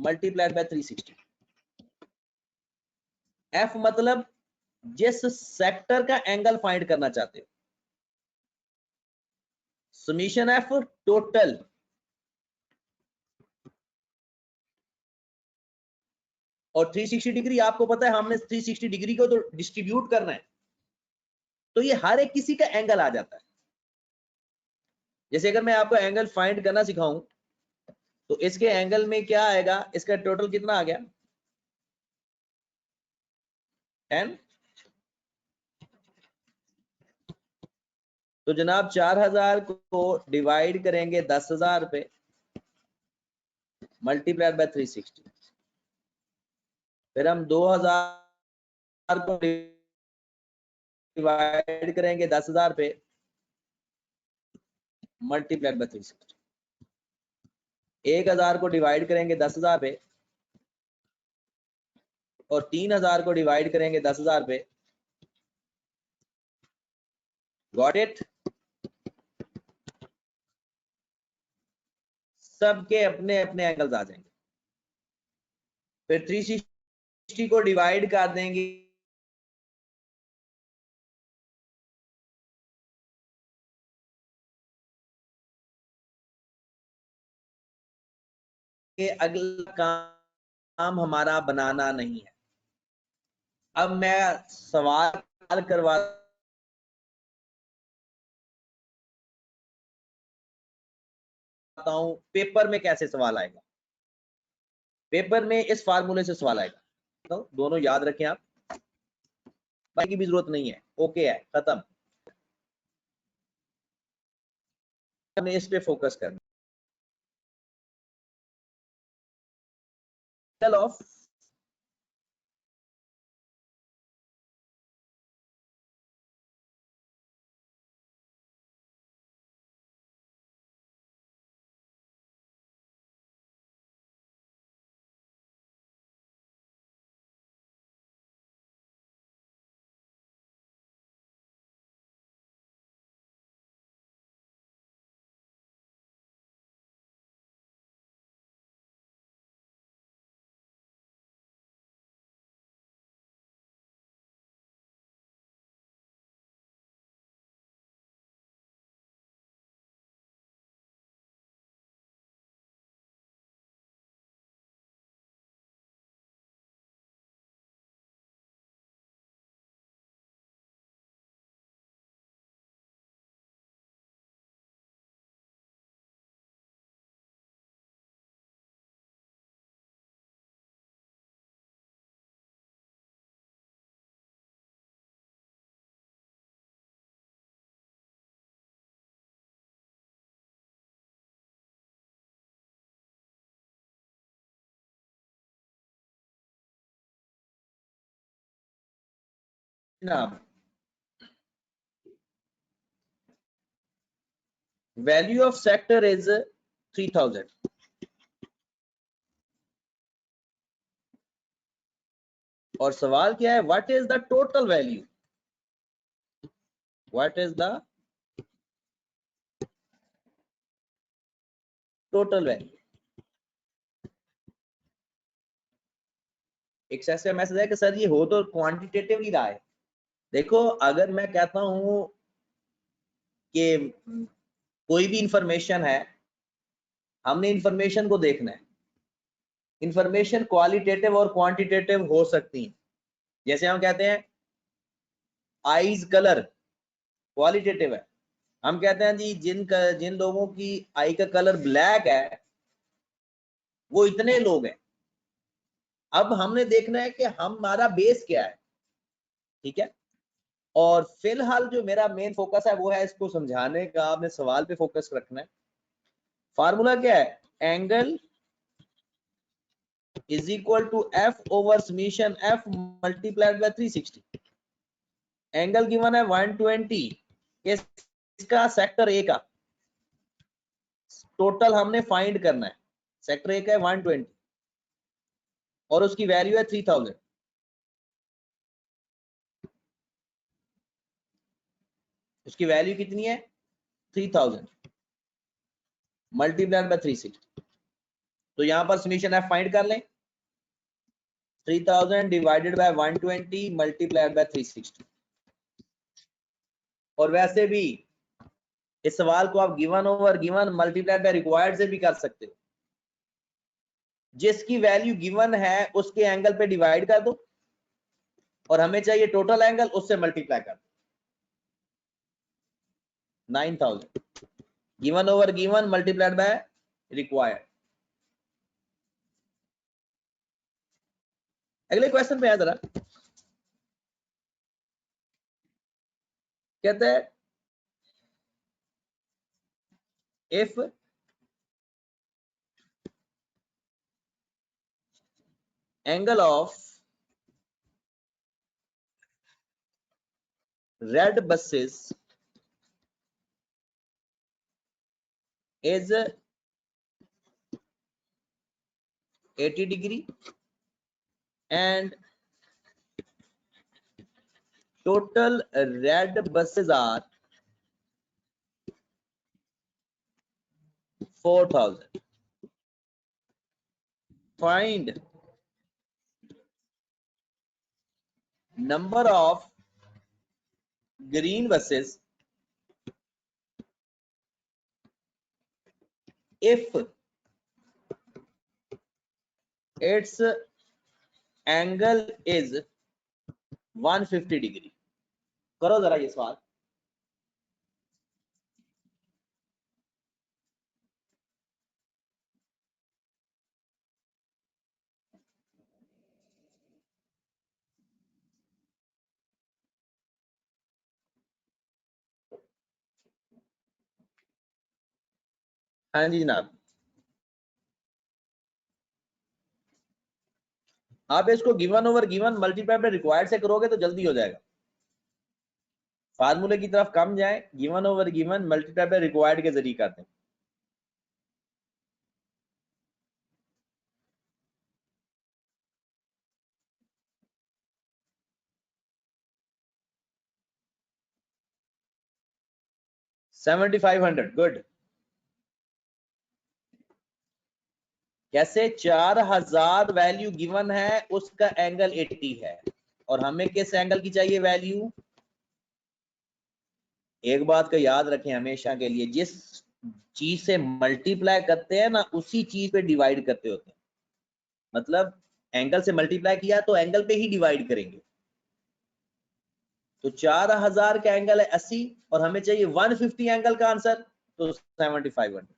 multiplied by 360। F मतलब जिस सेक्टर का एंगल फाइंड करना चाहते हो, समीशन एफ टोटल, और 360 डिग्री आपको पता है हमने 360 डिग्री को तो डिस्ट्रीब्यूट करना है, तो ये हर एक किसी का एंगल आ जाता है। जैसे अगर मैं आपको एंगल फाइंड करना सिखाऊं तो इसके एंगल में क्या आएगा, इसका टोटल कितना आ गया 10। तो जनाब 4000 को डिवाइड करेंगे 10,000 पे मल्टीप्लाइड बाय 360, फिर हम 2000 को डिवाइड करेंगे 10,000 पे मल्टीप्लाइड बाय 360, 1000 को डिवाइड करेंगे 10,000 पे और 3000 को डिवाइड करेंगे 10,000 पे। Got it? सबके अपने अपने एंगल्स आ जाएंगे। फिर 360 को डिवाइड कर देंगे कि अगला काम हमारा बनाना नहीं है। अब मैं सवाल करवाता हूं, पेपर में कैसे सवाल आएगा। पेपर में इस फार्मूले से सवाल आएगा, तो दोनों याद रखें आप, बाकी की भी जरूरत नहीं है, ओके है, खत्म। हमने इस पे फोकस करना। ऑफ जनाब, वैल्यू ऑफ सेक्टर इज 3000 और सवाल क्या है, what is the total value, what is the total value. एक ऐसा मैसेज है कि सर ये हो तो क्वांटिटेटिवली रहा है। देखो अगर मैं कहता हूं कि कोई भी इंफॉर्मेशन है, हमने इंफॉर्मेशन को देखना है, इंफॉर्मेशन क्वालिटेटिव और क्वांटिटेटिव हो सकती है। जैसे हम कहते हैं आईज कलर क्वालिटेटिव है, हम कहते हैं जी जिन लोगों की आई का कलर ब्लैक है वो इतने लोग हैं। अब हमने देखना है कि हमारा बेस क्या है, ठीक है। और फिलहाल जो मेरा मेन फोकस है वो है इसको समझाने का, आपने सवाल पे फोकस रखना है। फार्मूला क्या है, angle is equal to F over summation F multiplied by 360। Angle given है 120 के इसका सेक्टर ए का टोटल हमने फाइंड करना है। सेक्टर ए का है 120 और उसकी वैल्यू है 3000। उसकी वैल्यू कितनी है 3000 मल्टीप्लाइड बाय 360। तो यहां पर समीशन एफ फाइंड कर लें। 3000 डिवाइडेड बाय 120 मल्टीप्लाइड बाय 360। और वैसे भी इस सवाल को आप given over given multiplied by required से भी कर सकते हो। जिसकी वैल्यू गिवन है उसके एंगल पे डिवाइड कर दो और हमें चाहिए टोटल एंगल, उससे मल्टीप्लाई कर दो। 9000 given over given multiplied by required. अगले क्वेश्चन पे है जरा, कहते हैं if angle of red buses is 80 degree and total red buses are 4000. Find number of green buses if its angle is 150 degree. करो जरा ये सवाल। हाँ जी जनाब, आप इसको given over given multiply by required से करोगे तो जल्दी हो जाएगा। फार्मूले की तरफ कम जाए, given over given multiply by required के जरिए करते हैं। $7500 गुड। कैसे 4000 वैल्यू गिवन है, उसका एंगल 80 है और हमें किस एंगल की चाहिए वैल्यू। एक बात का याद रखें हमेशा के लिए, जिस चीज से मल्टीप्लाई करते हैं ना उसी चीज पे डिवाइड करते होते हैं। मतलब एंगल से मल्टीप्लाई किया तो एंगल पे ही डिवाइड करेंगे। तो 4000 का एंगल है 80 और हमें चाहिए 150 एंगल का आंसर, तो 7500।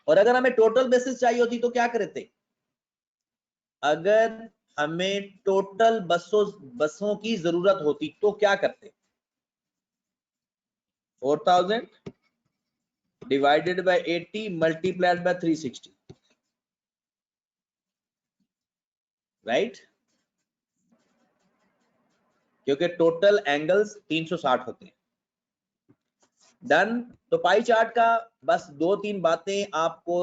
और अगर हमें टोटल बेसिस चाहिए होती तो क्या करते, अगर हमें टोटल बसों की जरूरत होती तो क्या करते। 4000 divided by 80 multiplied by 360, right. क्योंकि टोटल एंगल्स 360 होते हैं। डन। तो पाई चार्ट का बस 2-3 बातें आपको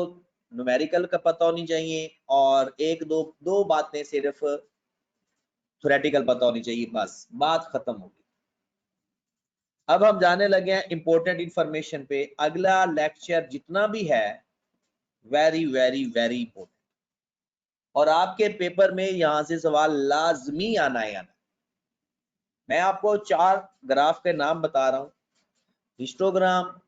न्यूमेरिकल का पता होनी चाहिए और एक दो बातें सिर्फ थ्योरेटिकल पता होनी चाहिए, बस बात खत्म होगी। अब हम जाने लगे हैं इंपॉर्टेंट इंफॉर्मेशन पे। अगला लेक्चर जितना भी है वेरी वेरी वेरी इंपॉर्टेंट और आपके पेपर में यहां से सवाल लाजमी आना है। मैं आपको 4 ग्राफ के नाम बता रहा हूं, histogram,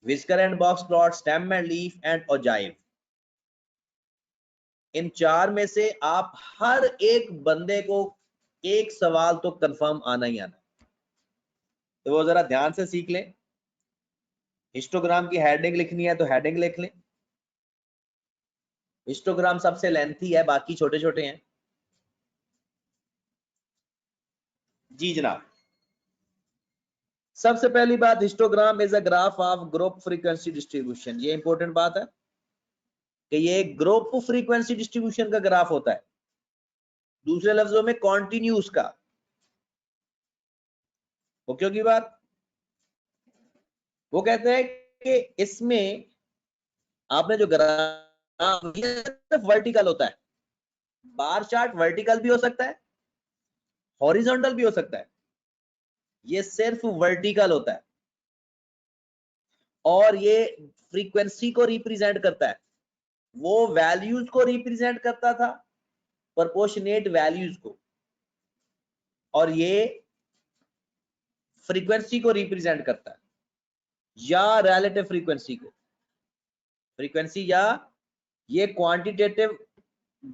whisker and box plot, stem and leaf and ogive. इन 4 में से आप हर एक बंदे को एक सवाल तो कंफर्म आना ही आना, तो वो जरा ध्यान से सीख लें। हिस्टोग्राम की हेडिंग लिखनी है तो हेडिंग लिख लें। हिस्टोग्राम सबसे लेंथी है, बाकी छोटे छोटे हैं। जी जनाब, सबसे पहली बात, histogram is a graph of group frequency distribution. ये इंपॉर्टेंट बात है कि ये ग्रुप फ्रीक्वेंसी डिस्ट्रीब्यूशन का ग्राफ होता है। दूसरे लफ्जों में कॉन्टिन्यूस का। ओके की बात। वो कहते हैं कि इसमें आपने जो ग्राफ सिर्फ वर्टिकल होता है, बार चार्ट वर्टिकल भी हो सकता है, हॉरिजॉन्टल भी हो सकता है, ये सिर्फ वर्टिकल होता है और ये फ्रीक्वेंसी को रिप्रेजेंट करता है। वो वैल्यूज को रिप्रेजेंट करता था, प्रोपोर्शनेट वैल्यूज को, और ये फ्रीक्वेंसी को रिप्रेजेंट करता है या रिलेटिव फ्रीक्वेंसी को। फ्रीक्वेंसी या ये क्वांटिटेटिव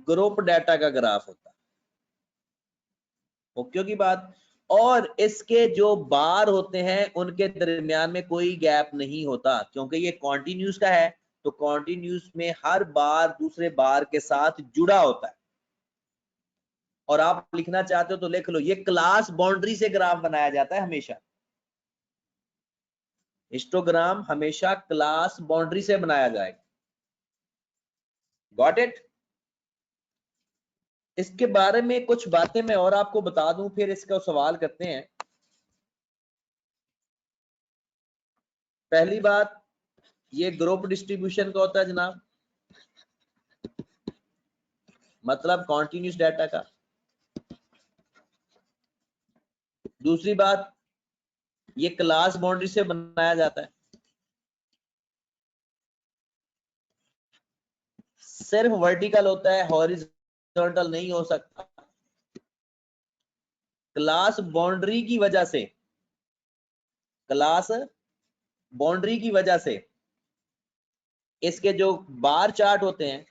ग्रुप डाटा का ग्राफ होता है। ओके की बात। और इसके जो बार होते हैं उनके दरमियान में कोई गैप नहीं होता, क्योंकि ये कॉन्टिन्यूस का है, तो कॉन्टिन्यूस में हर बार दूसरे बार के साथ जुड़ा होता है। और आप लिखना चाहते हो तो लिख लो, ये क्लास बाउंड्री से ग्राफ बनाया जाता है हमेशा। हिस्टोग्राम हमेशा क्लास बाउंड्री से बनाया जाएगा। Got it. इसके बारे में कुछ बातें मैं और आपको बता दूं, फिर इसका सवाल करते हैं। पहली बात, ये ग्रुप डिस्ट्रीब्यूशन का होता है जनाब, मतलब कॉन्टिन्यूस डाटा का। दूसरी बात, ये क्लास बाउंड्री से बनाया जाता है। सिर्फ वर्टिकल होता है, हॉरिजॉन्टल नहीं हो सकता। क्लास बाउंड्री की वजह से, क्लास बाउंड्री की वजह से इसके जो बार चार्ट होते हैं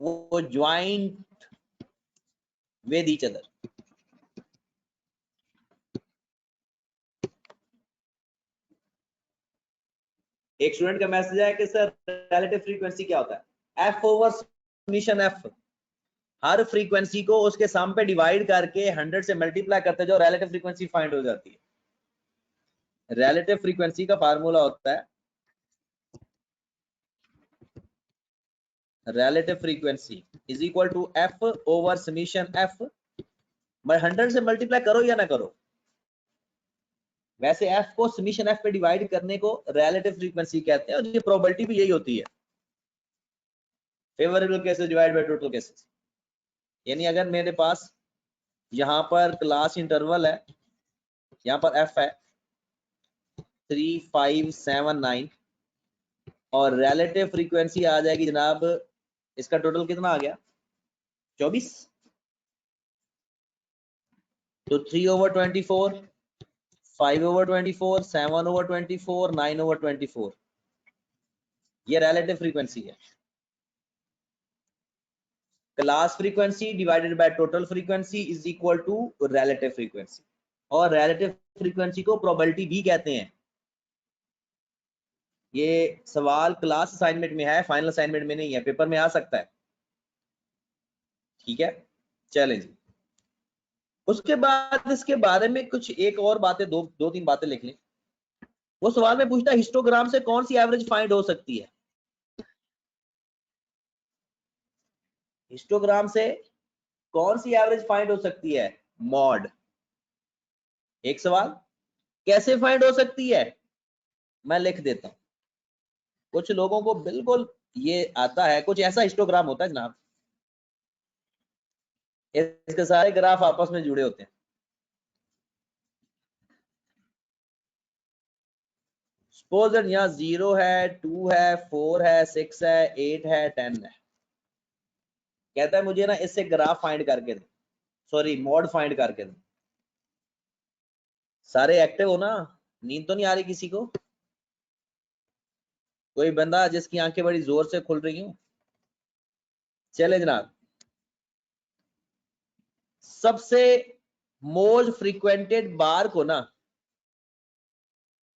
वो ज्वाइंट विद ईच अदर। एक स्टूडेंट का मैसेज है कि सर रिलेटिव फ्रीक्वेंसी क्या होता है? F over summation F. हर फ्रीक्वेंसी को उसके सम पे डिवाइड करके 100 से मल्टीप्लाई करते जाओ, रिलेटिव फ्रीक्वेंसी फाइंड हो जाती है। रिलेटिव फ्रीक्वेंसी का फार्मूला होता है relative frequency is equal to F over summation F. 100 से मल्टीप्लाई करो या ना करो, वैसे एफ को समेशन एफ पे डिवाइड करने को रिलेटिव फ्रीक्वेंसी कहते हैं, और ये प्रोबेबिलिटी भी यही होती है, favourable cases divide by total cases. यानी अगर मेरे पास यहाँ पर क्लास इंटरवल है, यहाँ पर एफ है 3, 5, 7, 9, और रिलेटिव फ्रीक्वेंसी आ जाएगी जनाब, इसका टोटल कितना आ गया? 24। तो 3/24, 5/24, 7/24, 9/24, ये रिलेटिव फ्रीक्वेंसी है। Class frequency divided by total frequency is equal to relative frequency, और रिलेटिव फ्रीक्वेंसी को प्रोबेबिलिटी भी कहते हैं। ये सवाल क्लास असाइनमेंट में है, फाइनल असाइनमेंट में नहीं है, पेपर में आ सकता है। ठीक है, चलें जी। उसके बाद इसके बारे में कुछ एक और बातें, दो तीन बातें लिख लें। वो सवाल में पूछता है हिस्टोग्राम से कौन सी एवरेज फाइंड हो सकती है? हिस्टोग्राम से कौन सी एवरेज फाइंड हो सकती है? मॉड। एक सवाल, कैसे फाइंड हो सकती है? मैं लिख देता हूं। कुछ लोगों को बिल्कुल ये आता है, कुछ ऐसा हिस्टोग्राम होता है जनाब, इसके सारे ग्राफ आपस में जुड़े होते हैं। सपोज दैट यहाँ 0 है, 2 है, 4 है, 6 है, 8 है, 10 है। कहता है मुझे ना इससे ग्राफ फाइंड करके दे, सॉरी मॉड फाइंड करके दे। सारे एक्टिव हो ना? नींद तो नहीं आ रही किसी को? कोई बंदा जिसकी आंखें बड़ी जोर से खुल रही हो? चले जनाब, सबसे मोस्ट फ्रीक्वेंटेड बार को ना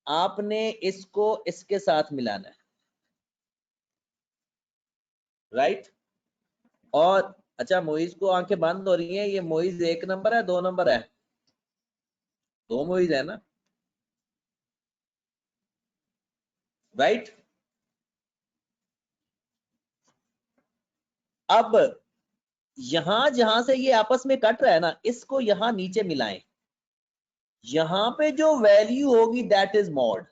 आपने इसको इसके साथ मिलाना है, राइट? और अच्छा, मोइज को आंखें बंद हो रही हैं, ये मोइज 1 नंबर है 2 नंबर है? 2 मोइज है ना, राइट? अब यहां जहां से ये आपस में कट रहा है ना, इसको यहां नीचे मिलाएं, यहां पे जो वैल्यू होगी दैट इज मॉड,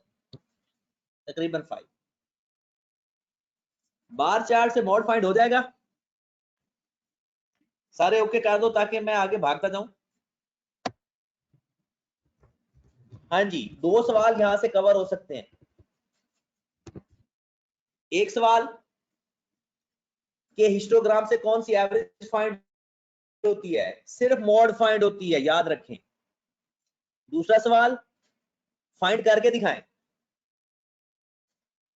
तकरीबन 5। बार चार्ट से मॉड फाइंड हो जाएगा। सारे ओके कर दो ताकि मैं आगे भागता जाऊं। हाँ जी, 2 सवाल यहां से कवर हो सकते हैं। एक सवाल कि हिस्टोग्राम से कौन सी एवरेज फाइंड होती है, सिर्फ मॉड फाइंड होती है, याद रखें। दूसरा सवाल फाइंड करके दिखाएं।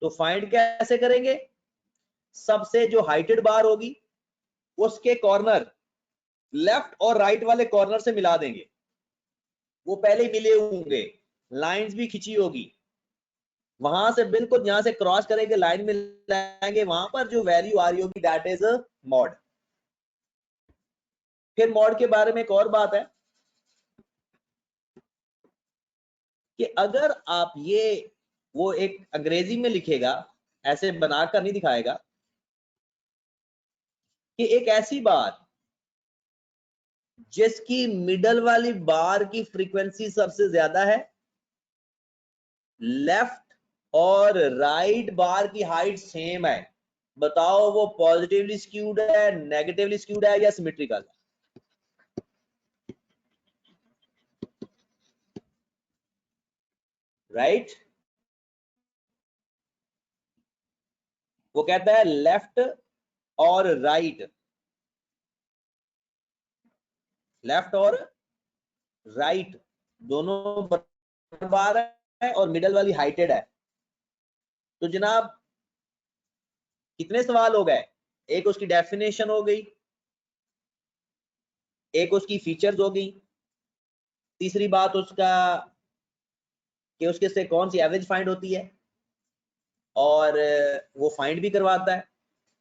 तो फाइंड कैसे करेंगे, सबसे जो हाइटेड बार होगी उसके कॉर्नर लेफ्ट और राइट वाले कॉर्नर से मिला देंगे, वो पहले ही मिले होंगे, लाइंस भी खिंची होगी, वहां से बिल्कुल यहां से क्रॉस करेंगे, लाइन में लाएंगे, वहां पर जो वैल्यू आ रही होगी दैट इज मॉड। फिर मॉड के बारे में एक और बात है कि अगर आप ये, वो एक अंग्रेजी में लिखेगा, ऐसे बनाकर नहीं दिखाएगा, कि एक ऐसी बार जिसकी मिडल वाली बार की फ्रीक्वेंसी सबसे ज्यादा है, लेफ्ट और राइट बार की हाइट सेम है, बताओ वो पॉजिटिवली स्क्यूड है, नेगेटिवली स्क्यूड है या सिमेट्रिकल है? राइट वो कहता है लेफ्ट और राइट, लेफ्ट और राइट दोनों बार है और मिडल वाली हाइटेड है। तो जनाब कितने सवाल हो गए, एक उसकी डेफिनेशन हो गई, एक उसकी फीचर्स हो गई, तीसरी बात उसका कि उसके से कौन सी एवरेज फाइंड होती है और वो फाइंड भी करवाता है,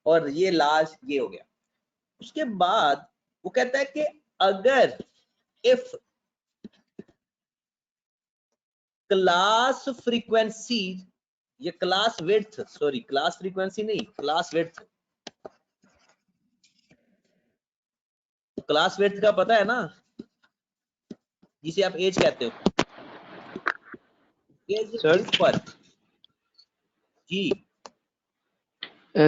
और ये लास्ट ये हो गया। उसके बाद वो कहता है कि अगर इफ क्लास फ्रीक्वेंसी, ये class width, sorry class frequency नहीं, क्लास विड्थ, क्लास विड्थ का पता है ना, जिसे आप एज कहते हो, एज सर इज पर जी।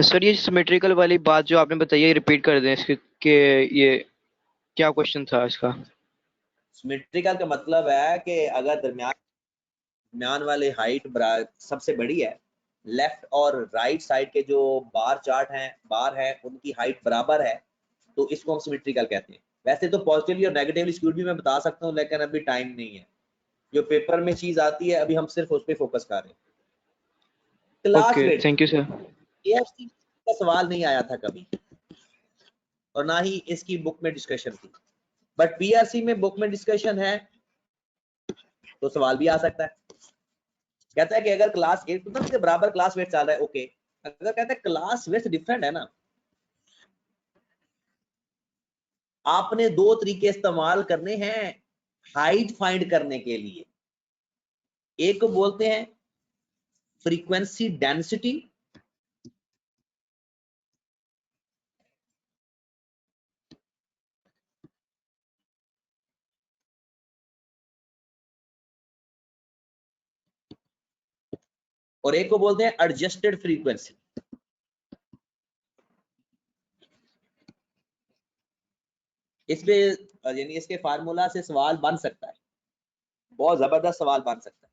सर ये सिमेट्रिकल वाली बात जो आपने बताई है रिपीट कर दें इसके, कि ये क्या क्वेश्चन था इसका? सिमेट्रिकल का मतलब है कि अगर दरमियान वाले हाइट सबसे बड़ी है, लेफ्ट और राइट साइड के जो बार चार्ट हैं, बार है, उनकी हाइट बराबर है, तो इसको हम सिमेट्रिकल कहते हैं। वैसे तो पॉजिटिवली और नेगेटिवली स्क्यूड भी मैं बता सकता हूँ, लेकिन अभी टाइम नहीं है, जो पेपर में चीज आती है अभी हम सिर्फ उस पर फोकस कर रहे हैं। Class okay, width, thank you sir. AFC का सवाल नहीं आया था कभी, और ना ही इसकी बुक में डिस्कशन थी, बट PRC में बुक में डिस्कशन है, तो सवाल भी आ सकता है। कहता है कि अगर क्लास 8 के बराबर क्लास वेट चल रहा है, ओके, अगर कहता है क्लास वेट डिफरेंट है ना, आपने 2 तरीके इस्तेमाल करने हैं हाइट फाइंड करने के लिए। एक को बोलते हैं फ्रीक्वेंसी डेंसिटी, और एक को बोलते हैं एडजस्टेड फ्रीक्वेंसी। इस पे यानी इसके फार्मूला से सवाल बन सकता है, बहुत जबरदस्त सवाल बन सकता है,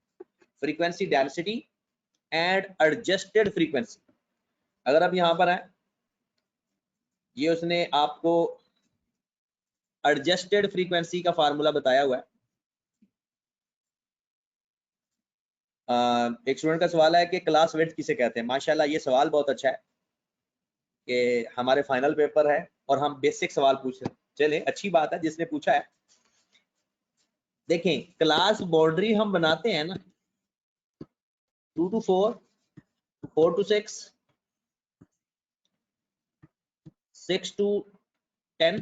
frequency density and adjusted frequency. अगर आप यहां पर हैं, ये उसने आपको एडजस्टेड फ्रीक्वेंसी का फार्मूला बताया हुआ है। एक स्टूडेंट का सवाल है कि क्लास विड्थ किसे कहते हैं। माशाल्लाह ये सवाल बहुत अच्छा है कि हमारे फाइनल पेपर है और हम बेसिक सवाल पूछ रहे हैं। चले, अच्छी बात है जिसने पूछा है। देखें, क्लास बाउंड्री हम बनाते हैं ना, 2 to 4, 4 to 6, 6 to 10,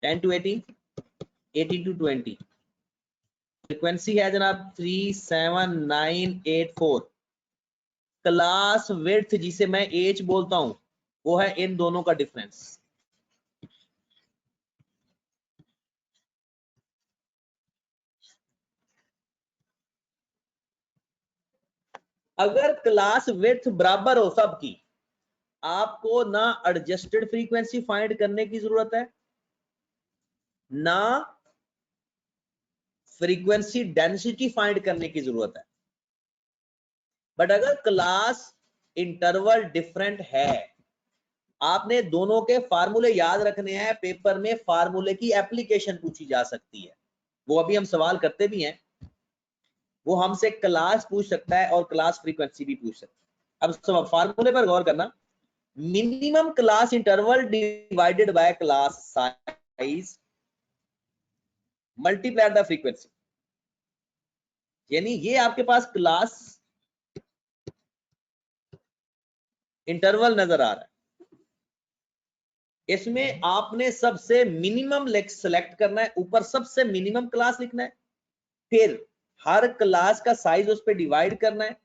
10 to 18, 18 to 20। Frequency है जनाब 37984। क्लास विड्थ जिसे मैं एच बोलता हूं, वो है इन दोनों का डिफरेंस। अगर क्लास विड्थ बराबर हो सबकी, आपको ना एडजस्टेड फ्रीक्वेंसी फाइंड करने की जरूरत है, ना फ्रीक्वेंसी डेंसिटी फाइंड करने की जरूरत है। बट अगर क्लास इंटरवल डिफरेंट है, आपने दोनों के फार्मूले याद रखने हैं। पेपर में फार्मूले की एप्लीकेशन पूछी जा सकती है, वो अभी हम सवाल करते भी हैं। वो हमसे क्लास पूछ सकता है और क्लास फ्रीक्वेंसी भी पूछ सकता है। अब फार्मूले पर गौर करना। Minimum class interval divided by class size multiplied by frequency, यानी ये आपके पास क्लास इंटरवल नजर आ रहा है। इसमें आपने सबसे मिनिमम सेलेक्ट करना है, ऊपर सबसे मिनिमम क्लास लिखना है, फिर हर क्लास का साइज उस पर डिवाइड करना है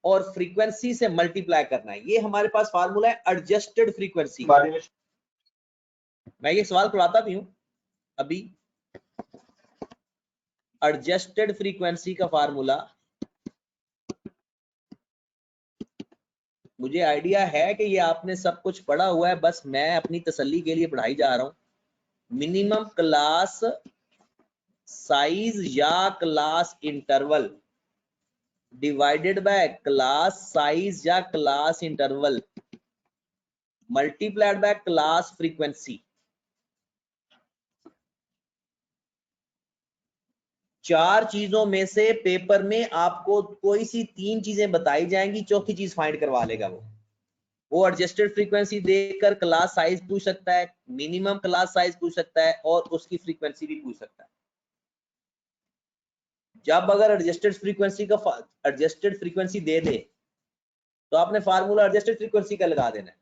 और फ्रीक्वेंसी से मल्टीप्लाई करना है। ये हमारे पास फार्मूला है एडजस्टेड फ्रीक्वेंसी। मैं ये सवाल पढ़ाता भी हूं अभी। एडजस्टेड फ्रीक्वेंसी का फार्मूला, मुझे आइडिया है कि ये आपने सब कुछ पढ़ा हुआ है, बस मैं अपनी तसल्ली के लिए पढ़ाई जा रहा हूं। मिनिमम क्लास साइज या class interval divided by class size या class interval multiplied by class frequency. चार चीजों में से पेपर में आपको कोई सी तीन चीजें बताई जाएंगी, चौथी चीज फाइंड करवा लेगा वो एडजस्टेड फ्रीक्वेंसी देकर क्लास साइज पूछ सकता है, मिनिमम क्लास साइज पूछ सकता है और उसकी फ्रीक्वेंसी भी पूछ सकता है। जब अगर एडजस्टेड फ्रीक्वेंसी दे दे तो आपने फार्मूला एडजस्टेड फ्रीक्वेंसी का लगा देना है,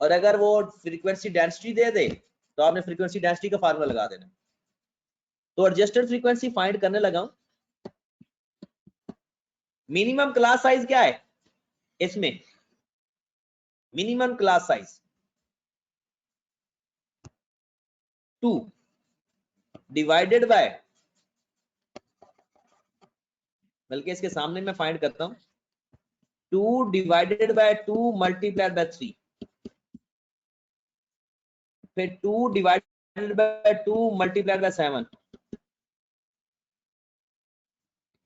और अगर वो फ्रीक्वेंसी डेंसिटी दे दे तो आपने फ्रीक्वेंसी डेंसिटी का फार्मूला लगा देना है। तो एडजस्टेड फ्रीक्वेंसी फाइंड करने लगा हूं। मिनिमम क्लास साइज क्या है इसमें? Minimum class size 2 divided by, बल्कि इसके सामने मैं फाइंड करता हूं, 2 डिवाइडेड बाय 2 मल्टीप्लाइड बाय 3, फिर 2 divided by 2 multiplied by 7,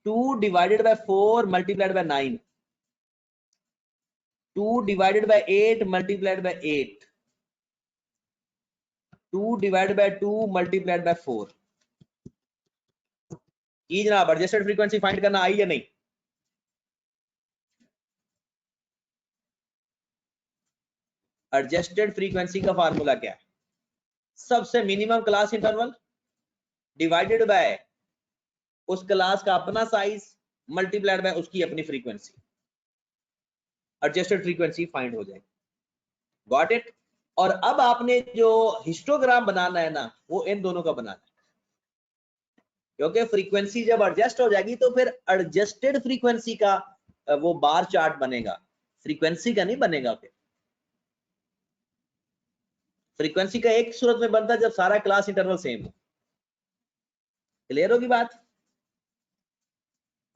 2 divided by 4 multiplied by 9, 2 divided by 8 multiplied by 8, 2 divided by 2 multiplied by 4। ये जनाब एडजस्टेड फ्रीक्वेंसी फाइंड करना आई या नहीं? एडजस्टेड फ्रीक्वेंसी का फार्मूला क्या है? सबसे minimum class interval divided bye उस क्लास का अपना साइज मल्टीप्लाइड बाय उसकी अपनी फ्रीक्वेंसी, एडजस्टेड फ्रीक्वेंसी फाइंड हो जाएगी। Got it? और अब आपने जो हिस्टोग्राम बनाना है ना, वो इन दोनों का बनाना है, क्योंकि फ्रीक्वेंसी जब एडजस्ट हो जाएगी तो फिर एडजस्टेड फ्रीक्वेंसी का वो बार चार्ट बनेगा, फ्रीक्वेंसी का नहीं बनेगा। फिर फ्रीक्वेंसी का एक सूरत में बनता है जब सारा क्लास इंटरवल सेम हो। क्लियर होगी बात?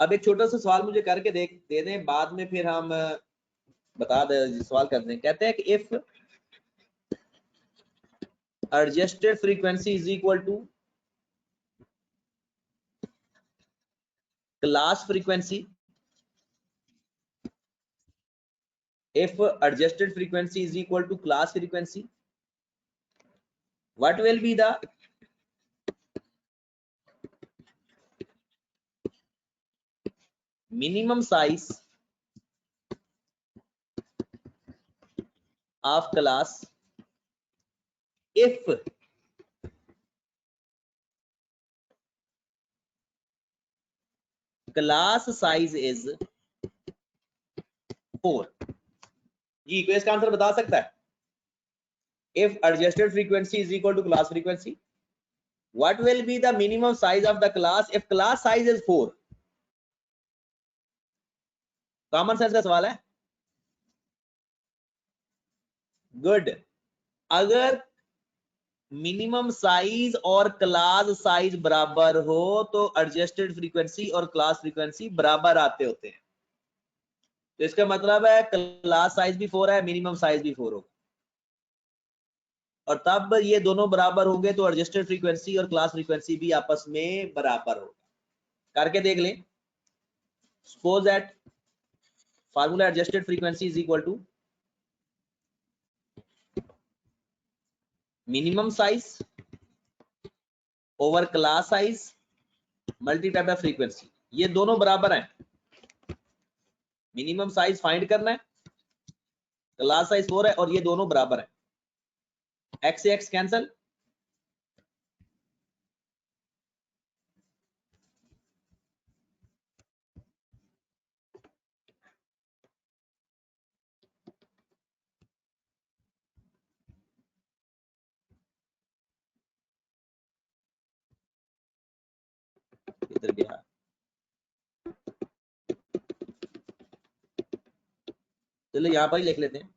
अब एक छोटा सा सवाल मुझे करके दे दें, बाद में फिर हम बता दें, सवाल कर दें। कहते हैं कि if adjusted frequency is equal to class frequency, if adjusted frequency is equal to class frequency, what will be the minimum size of class if class size is 4? जी कोई इसका आंसर बता सकता है? If adjusted frequency is equal to class frequency, what will be the minimum size of the class if class size is 4? Common sense का सवाल है। Good. अगर minimum size और क्लास साइज बराबर हो तो एडजस्टेड फ्रीक्वेंसी और क्लास फ्रीक्वेंसी बराबर आते होते हैं। तो इसका मतलब है क्लास साइज भी 4 है, मिनिमम साइज भी 4 होगा, और तब ये दोनों बराबर होंगे तो एडजस्टेड फ्रीक्वेंसी और क्लास फ्रीक्वेंसी भी आपस में बराबर होगा। करके देख लें। Suppose that formula adjusted frequency is equal to minimum size over class size multiply by frequency. ये दोनों बराबर हैं। मिनिमम साइज फाइंड करना है, क्लास साइज 4 है, और ये दोनों बराबर हैं। एक्स से एक्स कैंसल, इधर गया। चलो यहां पर ही लिख लेते हैं।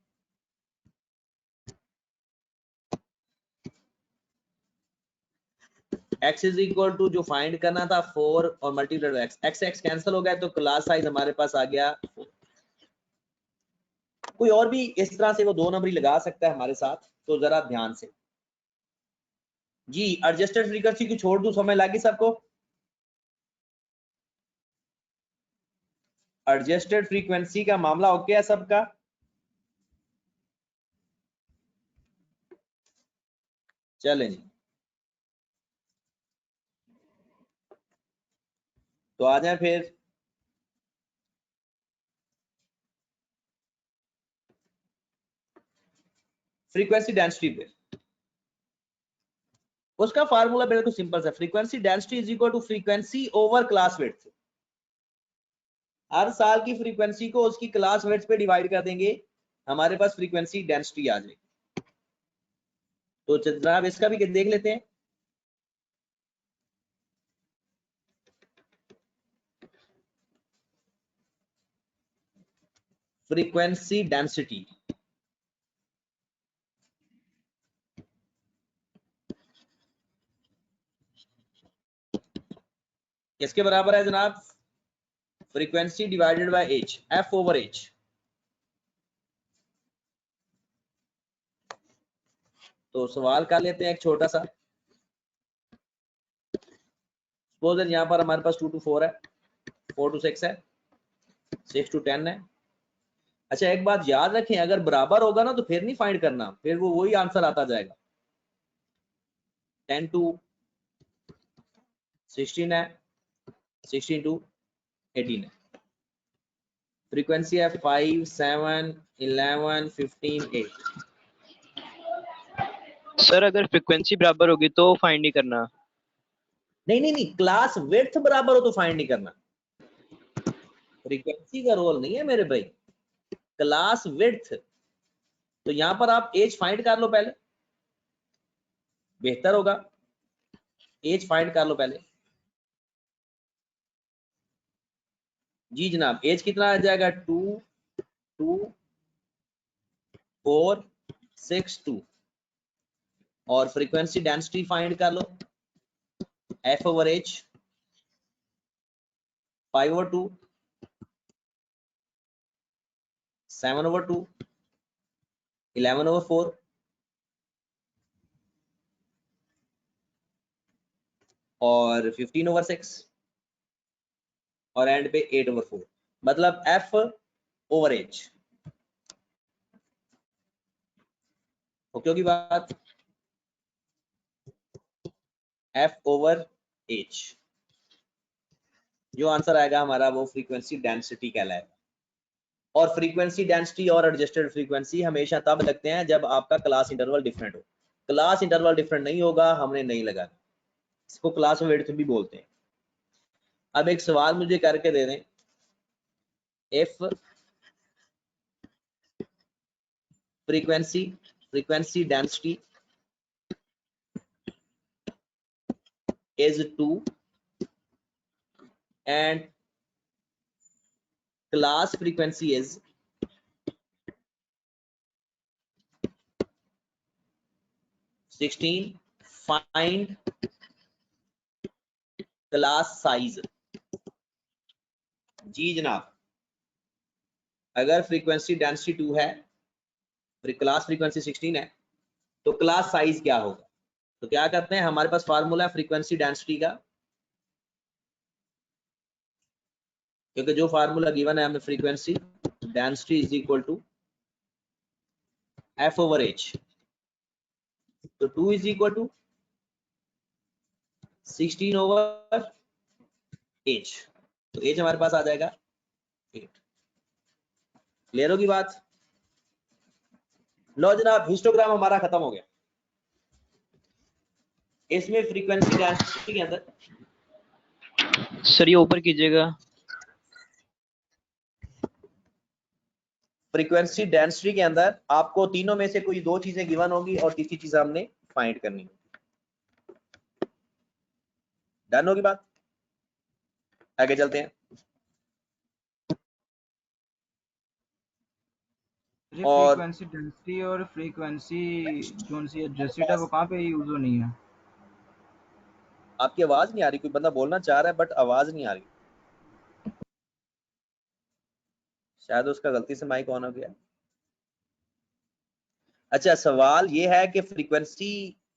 x इज इक्वल टू जो फाइंड करना था 4 और multiply by x, x x cancel हो गया तो क्लास साइज हमारे पास आ गया 4। कोई और भी इस तरह से वो 2 नंबर ही लगा सकता है हमारे साथ, तो जरा ध्यान से जी। एडजस्टेड फ्रीक्वेंसी को छोड़ दूं, समझ लगी सबको? एडजस्टेड फ्रीक्वेंसी का मामला ओके है सबका? चलें जी, तो आ जाए फिर फ्रीक्वेंसी डेंसिटी पे। उसका फार्मूला बिल्कुल सिंपल है, frequency density is equal to frequency over class width. हर साल की फ्रीक्वेंसी को उसकी क्लास विड्थ पे डिवाइड कर देंगे, हमारे पास फ्रीक्वेंसी डेंसिटी आ जाएगी। तो जनाब इसका भी देख लेते हैं। फ्रीक्वेंसी डेंसिटी किसके बराबर है जनाब? Frequency divided by H, F over H. तो सवाल कर लेते हैं एक छोटा सा। सपोज यहाँ पर हमारे पास 2 to 4 है, 4 to 6 है, 6 to 10 है। अच्छा एक बात याद रखें, अगर बराबर होगा ना तो फिर नहीं फाइंड करना, फिर वो वही आंसर आता जाएगा। 10 to 16 है, 16 to 18 है। फ्रीक्वेंसी है 5, 7, 11, 15, 8। सर अगर फ्रिक्वेंसी बराबर होगी तो फाइंड नहीं करना। नहीं, क्लास विड्थ बराबर हो तो फाइंड नहीं करना। फ्रीक्वेंसी का रोल नहीं है मेरे भाई, क्लास विड्थ। तो यहां पर आप एज फाइंड कर लो पहले, बेहतर होगा। एज फाइंड कर लो पहले जी जनाब। एज कितना आ जाएगा? 2, 2, 4, 6, 2। और फ्रीक्वेंसी डेंसिटी फाइंड कर लो, F over H, 5 over 2, 7 over 2, 11 over 4, और 15 ओवर 6, और एंड पे 8 ओवर 4। मतलब एफ ओवर एच। ओके होगी बात? एफ ओवर एच जो आंसर आएगा हमारा वो फ्रीक्वेंसी डेंसिटी कहलाएगा। और फ्रीक्वेंसी डेंसिटी और एडजस्टेड फ्रीक्वेंसी हमेशा तब लगते हैं जब आपका क्लास इंटरवल डिफरेंट हो। क्लास इंटरवल डिफरेंट नहीं होगा, हमने नहीं लगाना। इसको क्लास विड्थ भी बोलते हैं। अब एक सवाल मुझे करके दे दें, if frequency density is 2 and class frequency is 16, find class size। जी जनाब, अगर फ्रीक्वेंसी डेंसिटी 2 है, क्लास फ्रीक्वेंसी 16 है, तो क्लास साइज क्या होगा? तो क्या करते हैं, हमारे पास फार्मूला है फ्रीक्वेंसी डेंसिटी का, क्योंकि जो फार्मूला गिवन है हमें, frequency density is equal to F over H. तो 2 is equal to 16 over H, तो एच हमारे पास आ जाएगा 8। क्लियर होगी बात? लो जनाब, हिस्टोग्राम हमारा खत्म हो गया। इसमें फ्रीक्वेंसी डेंसिटी के अंदर, सर ये ऊपर कीजिएगा। फ्रीक्वेंसी डेंसिटी के अंदर आपको तीनों में से कोई दो चीजें गिवन होगी और तीसरी चीज हमने फाइंड करनी होगी। डन होगी बात? आगे चलते हैं। और फ्रीक्वेंसी डेंसिटी और फ्रीक्वेंसी जो सी एडजस्टेड है वो कहाँ पे यूज होनी है? आपकी आवाज नहीं आ रही, कोई बंदा बोलना चाह रहा है बट आवाज नहीं आ रही, शायद उसका गलती से माइक ऑन हो गया। अच्छा, सवाल ये है कि फ्रीक्वेंसी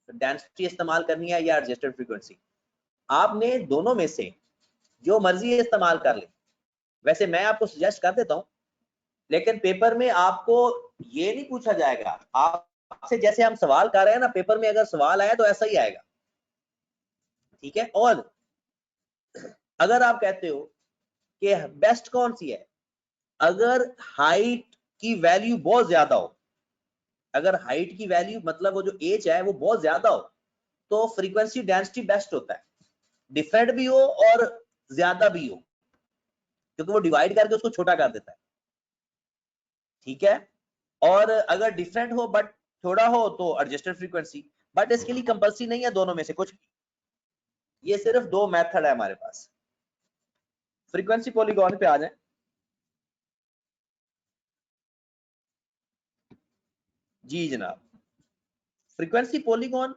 डेंसिटी इस्तेमाल करनी है या एडजस्टेड फ्रीक्वेंसी? आपने दोनों में से जो मर्जी है इस्तेमाल कर ले। वैसे मैं आपको सजेस्ट कर देता हूं, लेकिन पेपर में आपको ये नहीं पूछा जाएगा। आपसे जैसे हम सवाल कर रहे हैं ना, पेपर में अगर सवाल आया तो ऐसा ही आएगा, ठीक है? और अगर आप कहते हो कि बेस्ट कौन सी है, अगर हाइट की वैल्यू बहुत ज्यादा हो, अगर हाइट की वैल्यू मतलब वो जो एज है वो बहुत ज्यादा हो, तो फ्रीक्वेंसी डेंसिटी बेस्ट होता है। डिफरेंट भी हो और ज्यादा भी हो, क्योंकि वो डिवाइड करके उसको छोटा कर देता है, ठीक है? और अगर डिफरेंट हो बट थोड़ा हो तो एडजस्टेड फ्रीक्वेंसी। बट इसके लिए कंपल्सरी नहीं है दोनों में से कुछ भी, ये सिर्फ दो मेथड है हमारे पास। फ्रीक्वेंसी पॉलीगॉन पे आ जाए। जी जनाब, फ्रीक्वेंसी पॉलीगॉन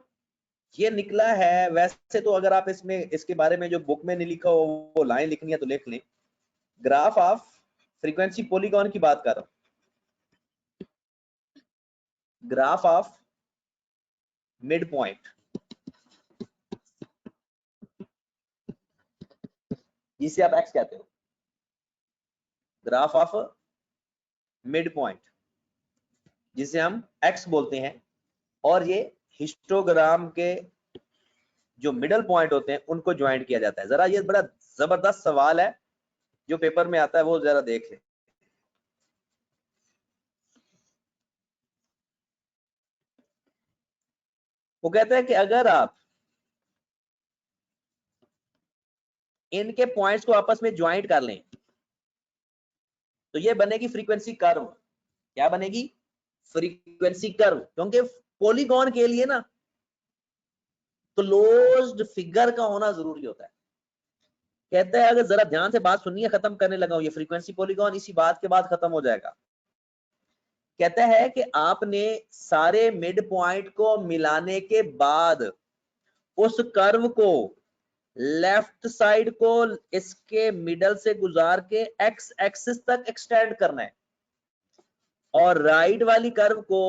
ये निकला है। वैसे तो अगर आप इसमें इसके बारे में जो बुक में नहीं लिखा हो वो लाइन लिखनी है तो लिख लें। ग्राफ ऑफ फ्रीक्वेंसी पॉलीगॉन की बात कर रहा हूं, ग्राफ ऑफ मिड पॉइंट, जिसे आप एक्स कहते हो, ग्राफ ऑफ मिड पॉइंट जिसे हम एक्स बोलते हैं, और ये हिस्टोग्राम के जो मिडल पॉइंट होते हैं उनको ज्वाइंट किया जाता है। जरा ये बड़ा जबरदस्त सवाल है जो पेपर में आता है, वो जरा देख ले। वो कहता है कि अगर आप इनके पॉइंट्स को आपस में ज्वाइंट कर लें तो ये बनेगी फ्रीक्वेंसी कर्व। क्या बनेगी? Frequency curve. क्योंकि पॉलीगॉन के लिए ना क्लोज्ड फिगर का होना जरूरी होता है। कहता है, अगर जरा ध्यान से बात सुनिए, खत्म करने लगा हूं ये फ्रीक्वेंसी पॉलीगॉन, इसी बात के बाद खत्म हो जाएगा। कहता है कि आपने सारे मिड पॉइंट को मिलाने के बाद उस कर्व को लेफ्ट साइड को इसके मिडल से गुजार के एक्स एक्सिस तक एक्सटेंड करना है, और राइट वाली कर्व को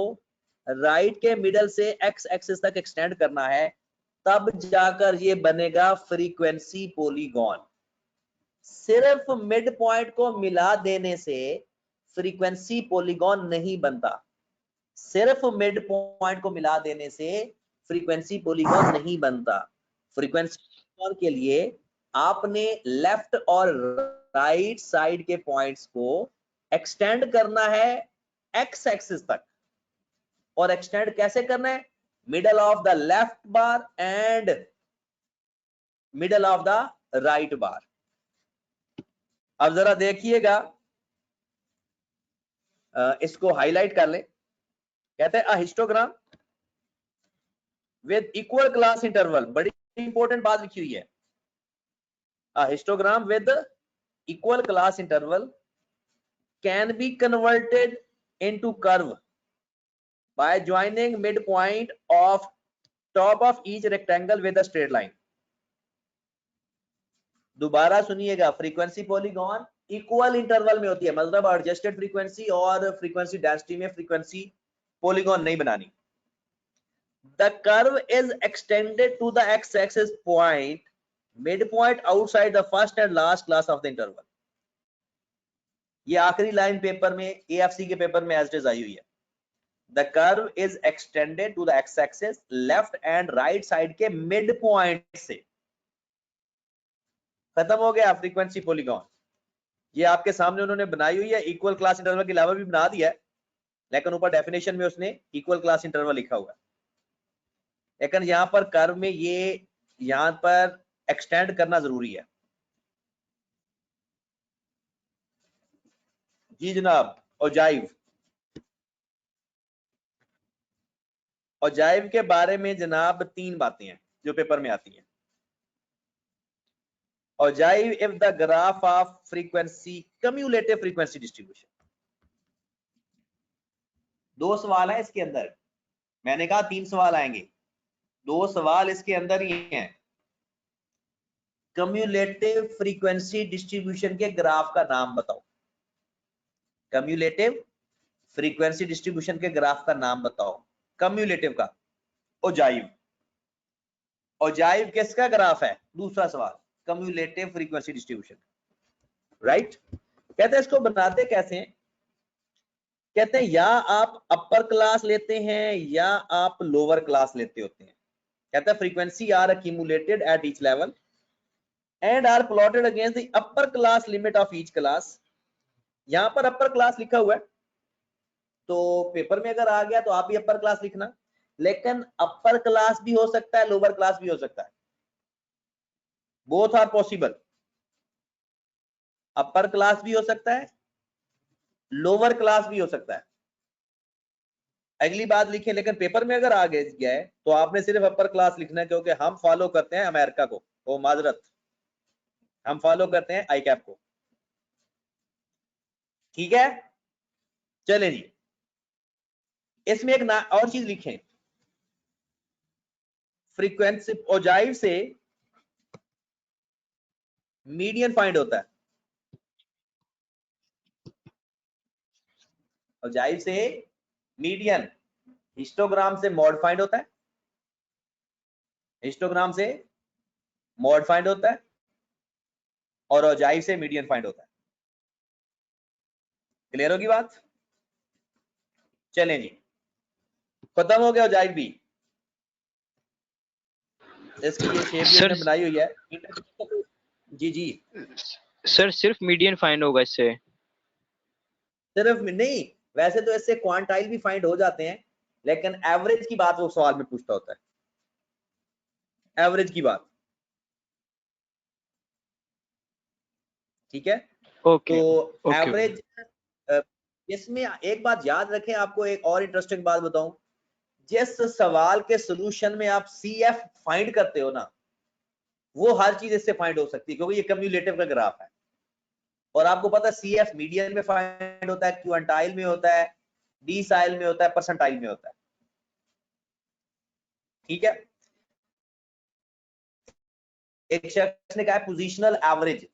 राइट के मिडल से एक्स एक्सिस तक एक्सटेंड करना है, तब जाकर ये बनेगा फ्रीक्वेंसी पॉलीगॉन। सिर्फ मिड पॉइंट को मिला देने से फ्रीक्वेंसी पॉलीगॉन नहीं बनता। सिर्फ मिड पॉइंट को मिला देने से फ्रीक्वेंसी पॉलीगॉन नहीं बनता। फ्रीक्वेंसी पॉलीगॉन के लिए आपने लेफ्ट और राइट साइड के पॉइंट्स को एक्सटेंड करना है एक्स एक्सिस तक। और एक्सटेंड कैसे करना है? Middle of the left bar and middle of the right bar. अब जरा देखिएगा, इसको हाईलाइट कर ले। कहते हैं a histogram with equal class interval, बड़ी इंपॉर्टेंट बात लिखी हुई है। A histogram with equal class interval can be converted into curve by joining midpoint of top of each rectangle with a straight line. दोबारा सुनिएगा, फ्रीक्वेंसी पॉलीगॉन इक्वल इंटरवल में होती है, मतलब एडजस्टेड फ्रीक्वेंसी और फ्रीक्वेंसी डेंसिटी में frequency polygon नहीं बनानी। The curve is extended to the x-axis point, midpoint outside the first and last class of the interval. ये आखिरी लाइन पेपर में, AFC के पेपर में एज इट इज आई हुई है। The curve is extended to the x-axis, left and right side के midpoint से। खत्म हो गया फ्रीक्वेंसी पॉलीगॉन। ये आपके सामने उन्होंने बनाई हुई है, इक्वल क्लास इंटरवल के अलावा भी बना दिया है, लेकिन ऊपर डेफिनेशन में उसने इक्वल क्लास इंटरवल लिखा हुआ है। लेकिन यहाँ पर कर्व में ये यहाँ पर एक्सटेंड करना जरूरी है। जी जनाब, ओजाइव, ओजाइव के बारे में जनाब 3 बातें हैं जो पेपर में आती हैं। Ogive if the graph of frequency cumulative frequency distribution. 2 सवाल है इसके अंदर, मैंने कहा 3 सवाल आएंगे, 2 सवाल इसके अंदर ही हैं। कम्युलेटिव फ्रीक्वेंसी डिस्ट्रीब्यूशन के ग्राफ का नाम बताओ। कम्युलेटिव फ्रीक्वेंसी डिस्ट्रीब्यूशन के ग्राफ का नाम बताओ। कम्युलेटिव का ओजाइव, ओजाइव किसका ग्राफ है? दूसरा सवाल, कम्युलेटिव फ्रीक्वेंसी डिस्ट्रीब्यूशन, राइट। कहते हैं इसको बनाते कैसे हैं? कहते हैं या आप अपर क्लास लेते हैं या आप लोअर क्लास लेते होते हैं। कहता है frequency are accumulated at each level and are plotted against the upper class limit of each class. यहां पर अपर क्लास लिखा हुआ है, तो पेपर में अगर आ गया तो आप भी अपर क्लास लिखना, लेकिन अपर क्लास भी हो सकता है, लोअर क्लास भी हो सकता है, both are possible. Upper class भी हो सकता है, लोअर क्लास भी हो सकता है। अगली बात लिखे, लेकिन पेपर में अगर आ गया है तो आपने सिर्फ अपर क्लास लिखना है, क्योंकि हम फॉलो करते हैं अमेरिका को, वो माजरत, हम फॉलो करते हैं आईकैप को। ठीक है, चले जी। इसमें एक और चीज लिखें, फ्रीक्वेंसी ओजाइव से मीडियन फाइंड होता है। ओजाइव से मीडियन, हिस्टोग्राम से मॉड फाइंड होता है, हिस्टोग्राम से मॉड फाइंड होता है, और ओजाइव से मीडियन फाइंड होता है। क्लियर होगी बात? चलें जी, खत्म हो गया ओजाइव भी। इसकी ये शेप भी हमने बनाई हुई है। जी जी सर, सिर्फ मीडियन फाइंड होगा इससे? सिर्फ नहीं, वैसे तो इससे क्वांटाइल भी फाइंड हो जाते हैं, लेकिन एवरेज की बात वो सवाल में पूछता होता है, एवरेज की बात। ठीक है, ओके, तो एवरेज इसमें एक बात याद रखें, आपको एक और इंटरेस्टिंग बात बताऊं, जिस सवाल के सॉल्यूशन में आप CF फाइंड करते हो ना, वो हर चीज इससे फाइंड हो सकती है, क्योंकि ये कम्युलेटिव का ग्राफ है। और आपको पता है CF मीडियन में फाइंड होता है, क्वांटाइल में होता है, डीसाइल में होता है, परसेंटाइल में होता है। ठीक है, एक शख्स ने कहा पोजिशनल एवरेज,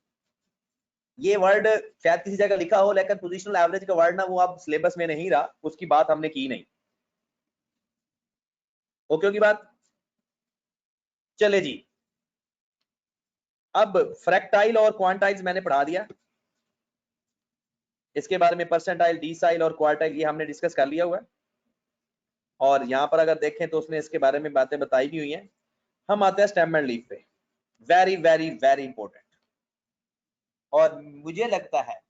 ये वर्ड शायद किसी जगह लिखा हो, लेकिन पोजिशनल एवरेज का वर्ड ना वो अब सिलेबस में नहीं रहा, उसकी बात हमने की नहीं। ओके की बात? चले जी, अब फ्रैक्टाइल और क्वांटाइल्स मैंने पढ़ा दिया, इसके बारे में परसेंटाइल, डीसाइल और क्वार्टाइल ये हमने डिस्कस कर लिया हुआ है। और यहां पर अगर देखें तो उसने इसके बारे में बातें बताई भी हुई हैं। हम आते हैं स्टेम एंड लीफ पे, वेरी वेरी वेरी इंपॉर्टेंट। और मुझे लगता है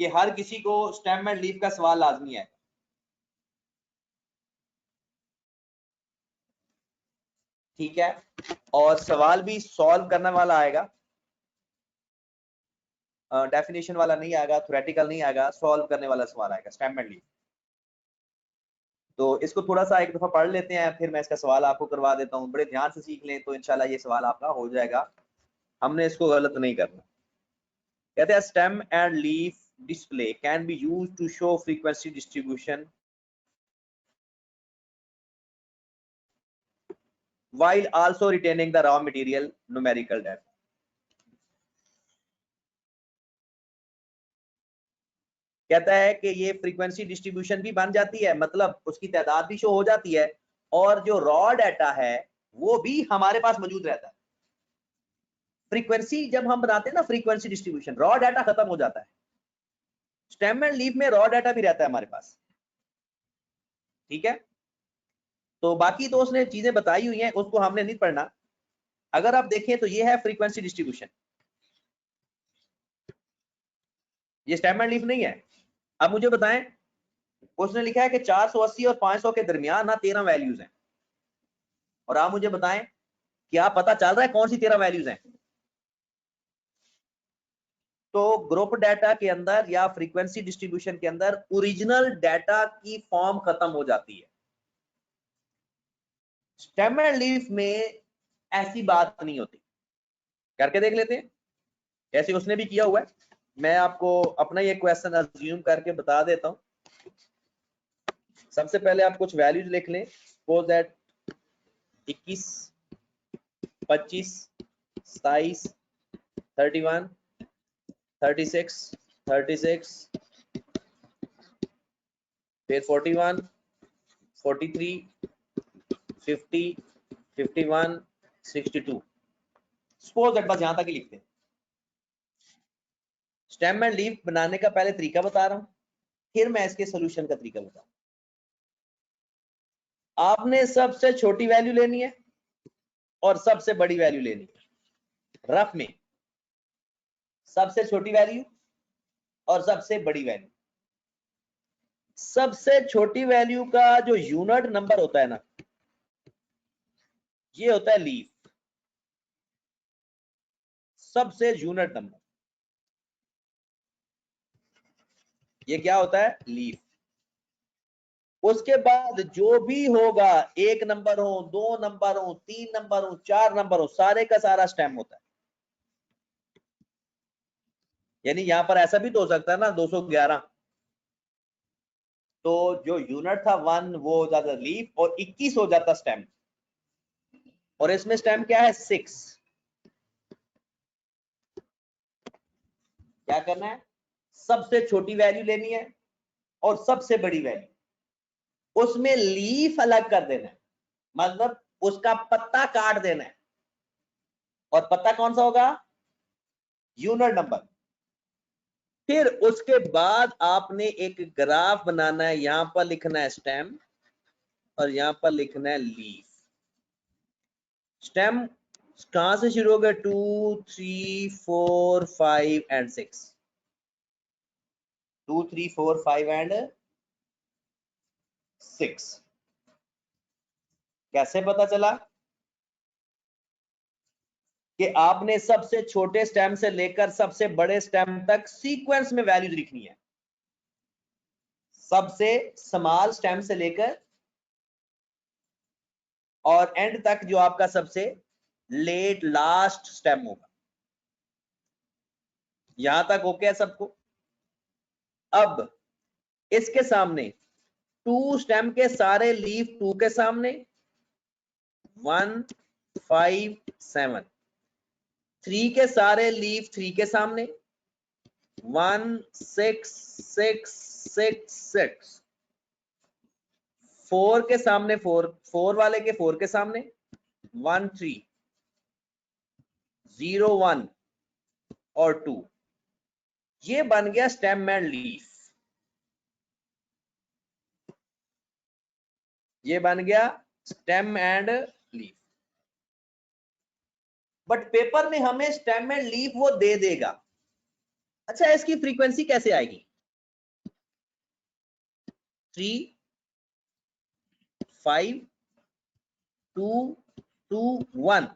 कि हर किसी को स्टेम एंड लीफ का सवाल लाजमी है। ठीक है, और सवाल भी सॉल्व करने वाला आएगा, डेफिनेशन वाला नहीं आएगा, थ्योरेटिकल नहीं आएगा, सॉल्व करने वाला सवाल आएगा स्टेम एंड लीफ। तो इसको थोड़ा सा एक दफा पढ़ लेते हैं, फिर मैं इसका सवाल आपको करवा देता हूँ। बड़े ध्यान से सीख लें तो इंशाल्लाह ये सवाल आपका हो जाएगा, हमने इसको गलत नहीं करना। कहते हैं stem and leaf display can be used to show frequency distribution while also retaining the raw material numerical data। कहता है कि ये फ्रीक्वेंसी डिस्ट्रीब्यूशन भी बन जाती है, मतलब उसकी तादाद भी शो हो जाती है, और जो रॉ डाटा है वो भी हमारे पास मौजूद रहता है। फ्रीक्वेंसी जब हम बनाते हैं ना, फ्रीक्वेंसी डिस्ट्रीब्यूशन, रॉ डाटा खत्म हो जाता है। स्टेम एंड लीफ में रॉ डाटा भी रहता है हमारे पास, ठीक है। तो बाकी तो उसने चीजें बताई हुई हैं, उसको हमने नहीं पढ़ना। अगर आप देखें तो ये है फ्रीक्वेंसी डिस्ट्रीब्यूशन, ये स्टेम एंड लीफ नहीं है। अब मुझे बताएं, उसने लिखा है कि 480 और 500 के दरमियान ना 13 वैल्यूज हैं, और आप मुझे बताएं क्या पता चल रहा है कौन सी 13 वैल्यूज हैं। तो ग्रुप डाटा के अंदर या फ्रीक्वेंसी डिस्ट्रीब्यूशन के अंदर ओरिजिनल डाटा की फॉर्म खत्म हो जाती है। स्टेम एंड लीफ में ऐसी बात नहीं होती। करके देख लेते हैं, ऐसे उसने भी किया हुआ है। मैं आपको अपना ये क्वेश्चन अज्यूम करके बता देता हूं। सबसे पहले आप कुछ वैल्यूज लिख लें। सपोज दैट 21, 25, 27, 31, 36, 36, फिर 41, 43, 50, 51, 62। सपोज दैट, बस यहां तक ही लिखते हैं। स्टेम एंड लीफ बनाने का पहले तरीका बता रहा हूं, फिर मैं इसके सोल्यूशन का तरीका बताऊं। आपने सबसे छोटी वैल्यू लेनी है और सबसे बड़ी वैल्यू लेनी है। रफ में सबसे छोटी वैल्यू और सबसे बड़ी वैल्यू। सबसे छोटी वैल्यू का जो यूनिट नंबर होता है ना, ये होता है लीफ। सबसे यूनिट नंबर, ये क्या होता है? लीफ। उसके बाद जो भी होगा, 1 नंबर हो, 2 नंबर हो, 3 नंबर हो, 4 नंबर हो, सारे का सारा स्टेम होता है। यानी यहां पर ऐसा भी तो हो सकता है ना, 211, तो जो यूनिट था 1 वो हो जाता लीफ और 21 हो जाता स्टेम। और इसमें स्टेम क्या है? 6। क्या करना है? सबसे छोटी वैल्यू लेनी है और सबसे बड़ी वैल्यू, उसमें लीफ अलग कर देना है, मतलब उसका पत्ता काट देना है। और पत्ता कौन सा होगा? Unit number. फिर उसके बाद आपने एक ग्राफ बनाना है, यहां पर लिखना है स्टेम और यहां पर लिखना है लीफ। स्टेम कहां से शुरू हो गया? 2, 3, 4, 5 एंड 6। 2, 3, 4, 5 एंड 6। कैसे पता चला? कि आपने सबसे छोटे स्टेम से लेकर सबसे बड़े स्टेम तक सीक्वेंस में वैल्यूज लिखनी है। सबसे स्मॉल स्टेम से लेकर और एंड तक जो आपका सबसे लेट लास्ट स्टेम होगा। यहां तक ओके है सबको? अब इसके सामने 2 स्टेम के सारे लीफ 2 के सामने 1, 5, 7। 3 के सारे लीफ 3 के सामने 1, 6, 6, 6, 6। 4 के सामने 4 वाले के 4 के सामने 1, 3, 0, 1 और 2। ये बन गया स्टेम एंड लीफ। ये बन गया stem and leaf. But paper में हमें स्टेम एंड लीफ वो दे देगा। अच्छा, इसकी फ्रीक्वेंसी कैसे आएगी? 3, 5, 2, 2, 1,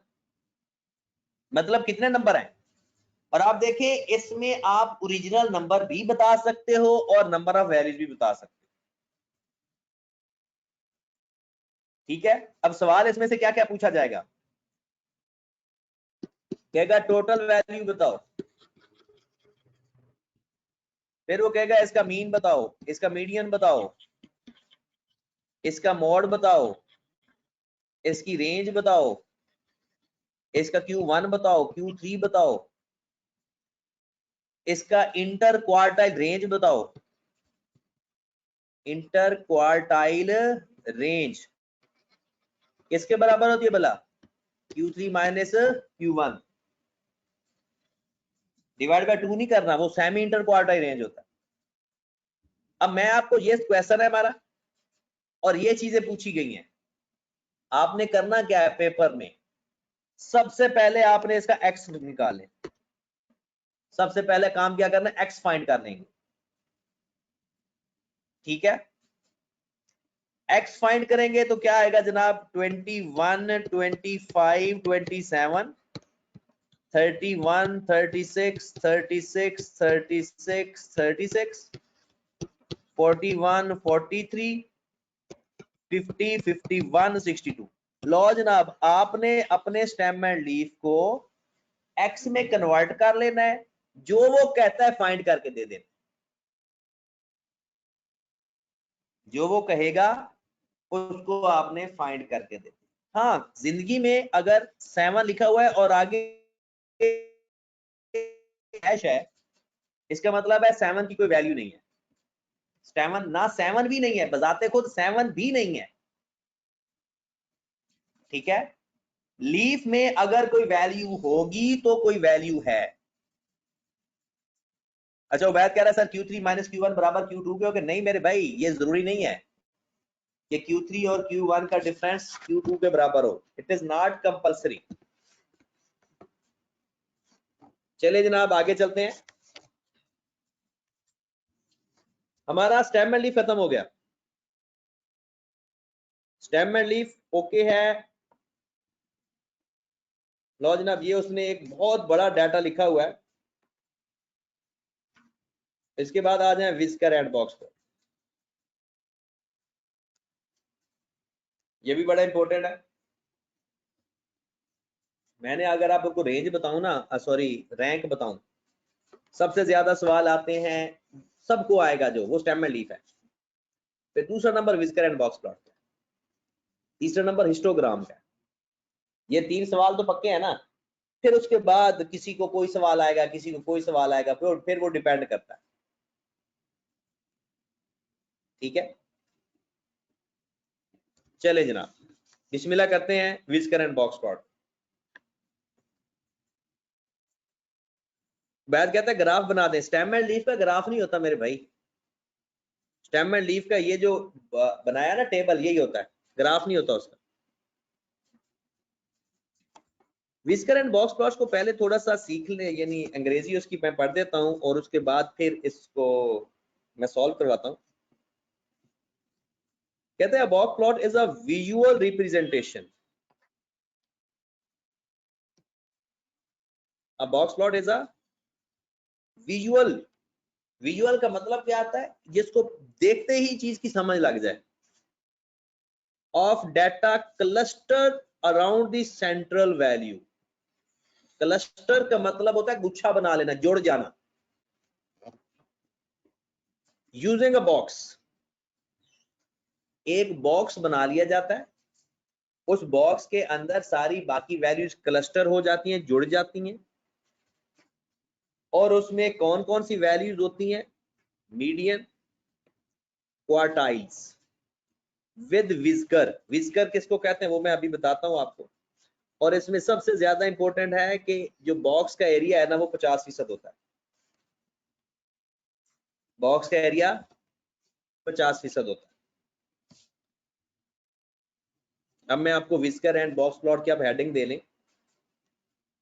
मतलब कितने नंबर हैं? और आप देखें, इसमें आप ओरिजिनल नंबर भी बता सकते हो और नंबर ऑफ वैल्यूज भी बता सकते हो। ठीक है। अब सवाल इसमें से क्या क्या पूछा जाएगा? कहेगा टोटल वैल्यू बताओ, फिर वो कहेगा इसका मीन बताओ, इसका मीडियन बताओ, इसका मॉड बताओ, इसकी रेंज बताओ, इसका Q1 बताओ, Q3 बताओ, इसका इंटर क्वार्टाइल रेंज बताओ। इंटर क्वार्टाइल रेंज किसके बराबर होती है भला? Q3 minus Q1 divide by 2 नहीं करना, वो सेमी इंटर क्वार्टाइल रेंज होता है। अब मैं आपको, ये क्वेश्चन है हमारा और ये चीजें पूछी गई हैं, आपने करना क्या है पेपर में, सबसे पहले आपने इसका एक्स निकाले, सबसे पहले काम क्या करना है, एक्स फाइंड करने की, ठीक है। एक्स फाइंड करेंगे तो क्या आएगा जनाब, 21, 25, 27, 31, 36, 36, 36, 36, 41, 43, 50, 51, 62। लो जनाब, आपने अपने स्टेम एंड लीफ को एक्स में कन्वर्ट कर लेना है, जो वो कहता है फाइंड करके दे देना, जो वो कहेगा उसको आपने फाइंड करके दे देना। हाँ, जिंदगी में अगर 7 लिखा हुआ है और आगे हैश है, इसका मतलब है 7 की कोई वैल्यू नहीं है। 7 ना 7 भी नहीं है, बजाते खुद 7 भी नहीं है, ठीक है। लीफ में अगर कोई वैल्यू होगी तो कोई वैल्यू है। अच्छा, उबैद कह रहा है सर Q3 माइनस Q1 बराबर Q2 के, नहीं मेरे भाई, ये जरूरी नहीं है कि Q3 और Q1 का डिफरेंस Q2 के बराबर हो, इट इज नॉट कंपल्सरी। चलिए जनाब आगे चलते हैं। हमारा स्टेम एंड लीफ खत्म हो गया, स्टेम एंड लीफ ओके है। लो जनाब, ये उसने एक बहुत बड़ा डाटा लिखा हुआ है। इसके बाद आ जाए विस्कर एंड बॉक्स पर, ये भी बड़ा इंपॉर्टेंट है। मैंने अगर आपको रेंज बताऊं ना, सॉरी रैंक बताऊं, सबसे ज्यादा सवाल आते हैं, सबको आएगा जो, वो स्टेम एंड लीफ है। फिर दूसरा number whisker and box plot का, तीसरा नंबर हिस्टोग्राम का। ये 3 सवाल तो पक्के हैं ना। फिर उसके बाद किसी को कोई सवाल आएगा, किसी को कोई सवाल आएगा, फिर वो डिपेंड करता है, ठीक है। चले जनाब, बिस्मिल्लाह करते हैं विस्कर एंड बॉक्स प्लॉट। बैद कहता है ग्राफ बना दें। स्टेम एंड लीफ का ग्राफ नहीं होता मेरे भाई, स्टेम एंड लीफ का ये जो बनाया ना टेबल, यही होता है, ग्राफ नहीं होता उसका। विस्कर एंड बॉक्स प्लॉट्स को पहले थोड़ा सा सीख ले, यानी अंग्रेजी उसकी मैं पढ़ देता हूं और उसके बाद फिर इसको मैं सॉल्व करवाता हूं। कहते हैं box plot is a visual representation, a box plot is a visual, visual का मतलब क्या आता है, जिसको देखते ही चीज की समझ लग जाए, of data cluster around the central value. Cluster का मतलब होता है गुच्छा बना लेना, जुड़ जाना। यूजिंग अ बॉक्स, एक बॉक्स बना लिया जाता है, उस बॉक्स के अंदर सारी बाकी वैल्यूज क्लस्टर हो जाती हैं, जुड़ जाती हैं, और उसमें कौन कौन सी वैल्यूज होती हैं, median, quartiles, with whisker. Whisker किसको कहते हैं वो मैं अभी बताता हूं आपको। और इसमें सबसे ज्यादा इंपॉर्टेंट है कि जो बॉक्स का एरिया है ना, वो 50% होता है, बॉक्स का एरिया 50% होता है। अब मैं आपको विस्कर एंड बॉक्स प्लॉट की आप हेडिंग दे लें।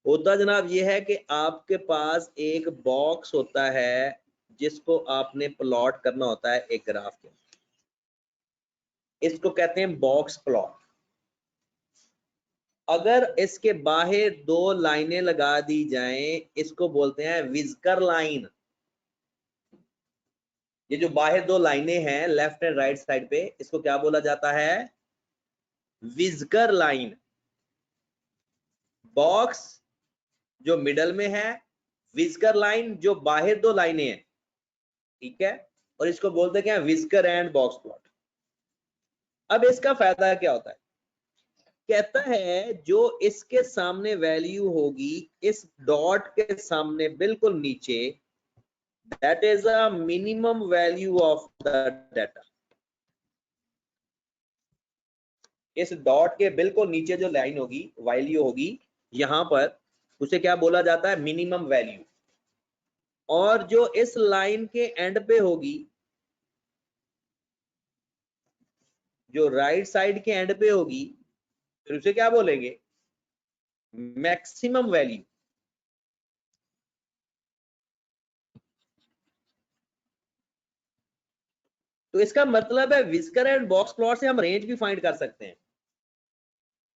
होता जनाब ये है कि आपके पास एक बॉक्स होता है जिसको आपने प्लॉट करना होता है एक ग्राफ के, इसको कहते हैं बॉक्स प्लॉट। अगर इसके बाहर 2 लाइनें लगा दी जाएं, इसको बोलते हैं विस्कर लाइन। ये जो बाहर 2 लाइनें हैं लेफ्ट एंड राइट साइड पे, इसको क्या बोला जाता है, विस्कर लाइन। बॉक्स जो मिडल में है, विस्कर लाइन जो बाहर 2 लाइनें हैं, ठीक है, और इसको बोलते क्या है, विस्कर एंड बॉक्स प्लॉट। अब इसका फायदा क्या होता है, कहता है जो इसके सामने वैल्यू होगी, इस डॉट के सामने बिल्कुल नीचे, that is a minimum value of the data. इस डॉट के बिल्कुल नीचे जो लाइन होगी, वैल्यू होगी, यहां पर उसे क्या बोला जाता है? Minimum value. और जो इस लाइन के एंड पे होगी, जो राइट साइड के एंड पे होगी, फिर उसे क्या बोलेंगे? Maximum value. तो इसका मतलब है व्हिस्कर एंड बॉक्स प्लॉट से हम रेंज भी फाइंड कर सकते हैं।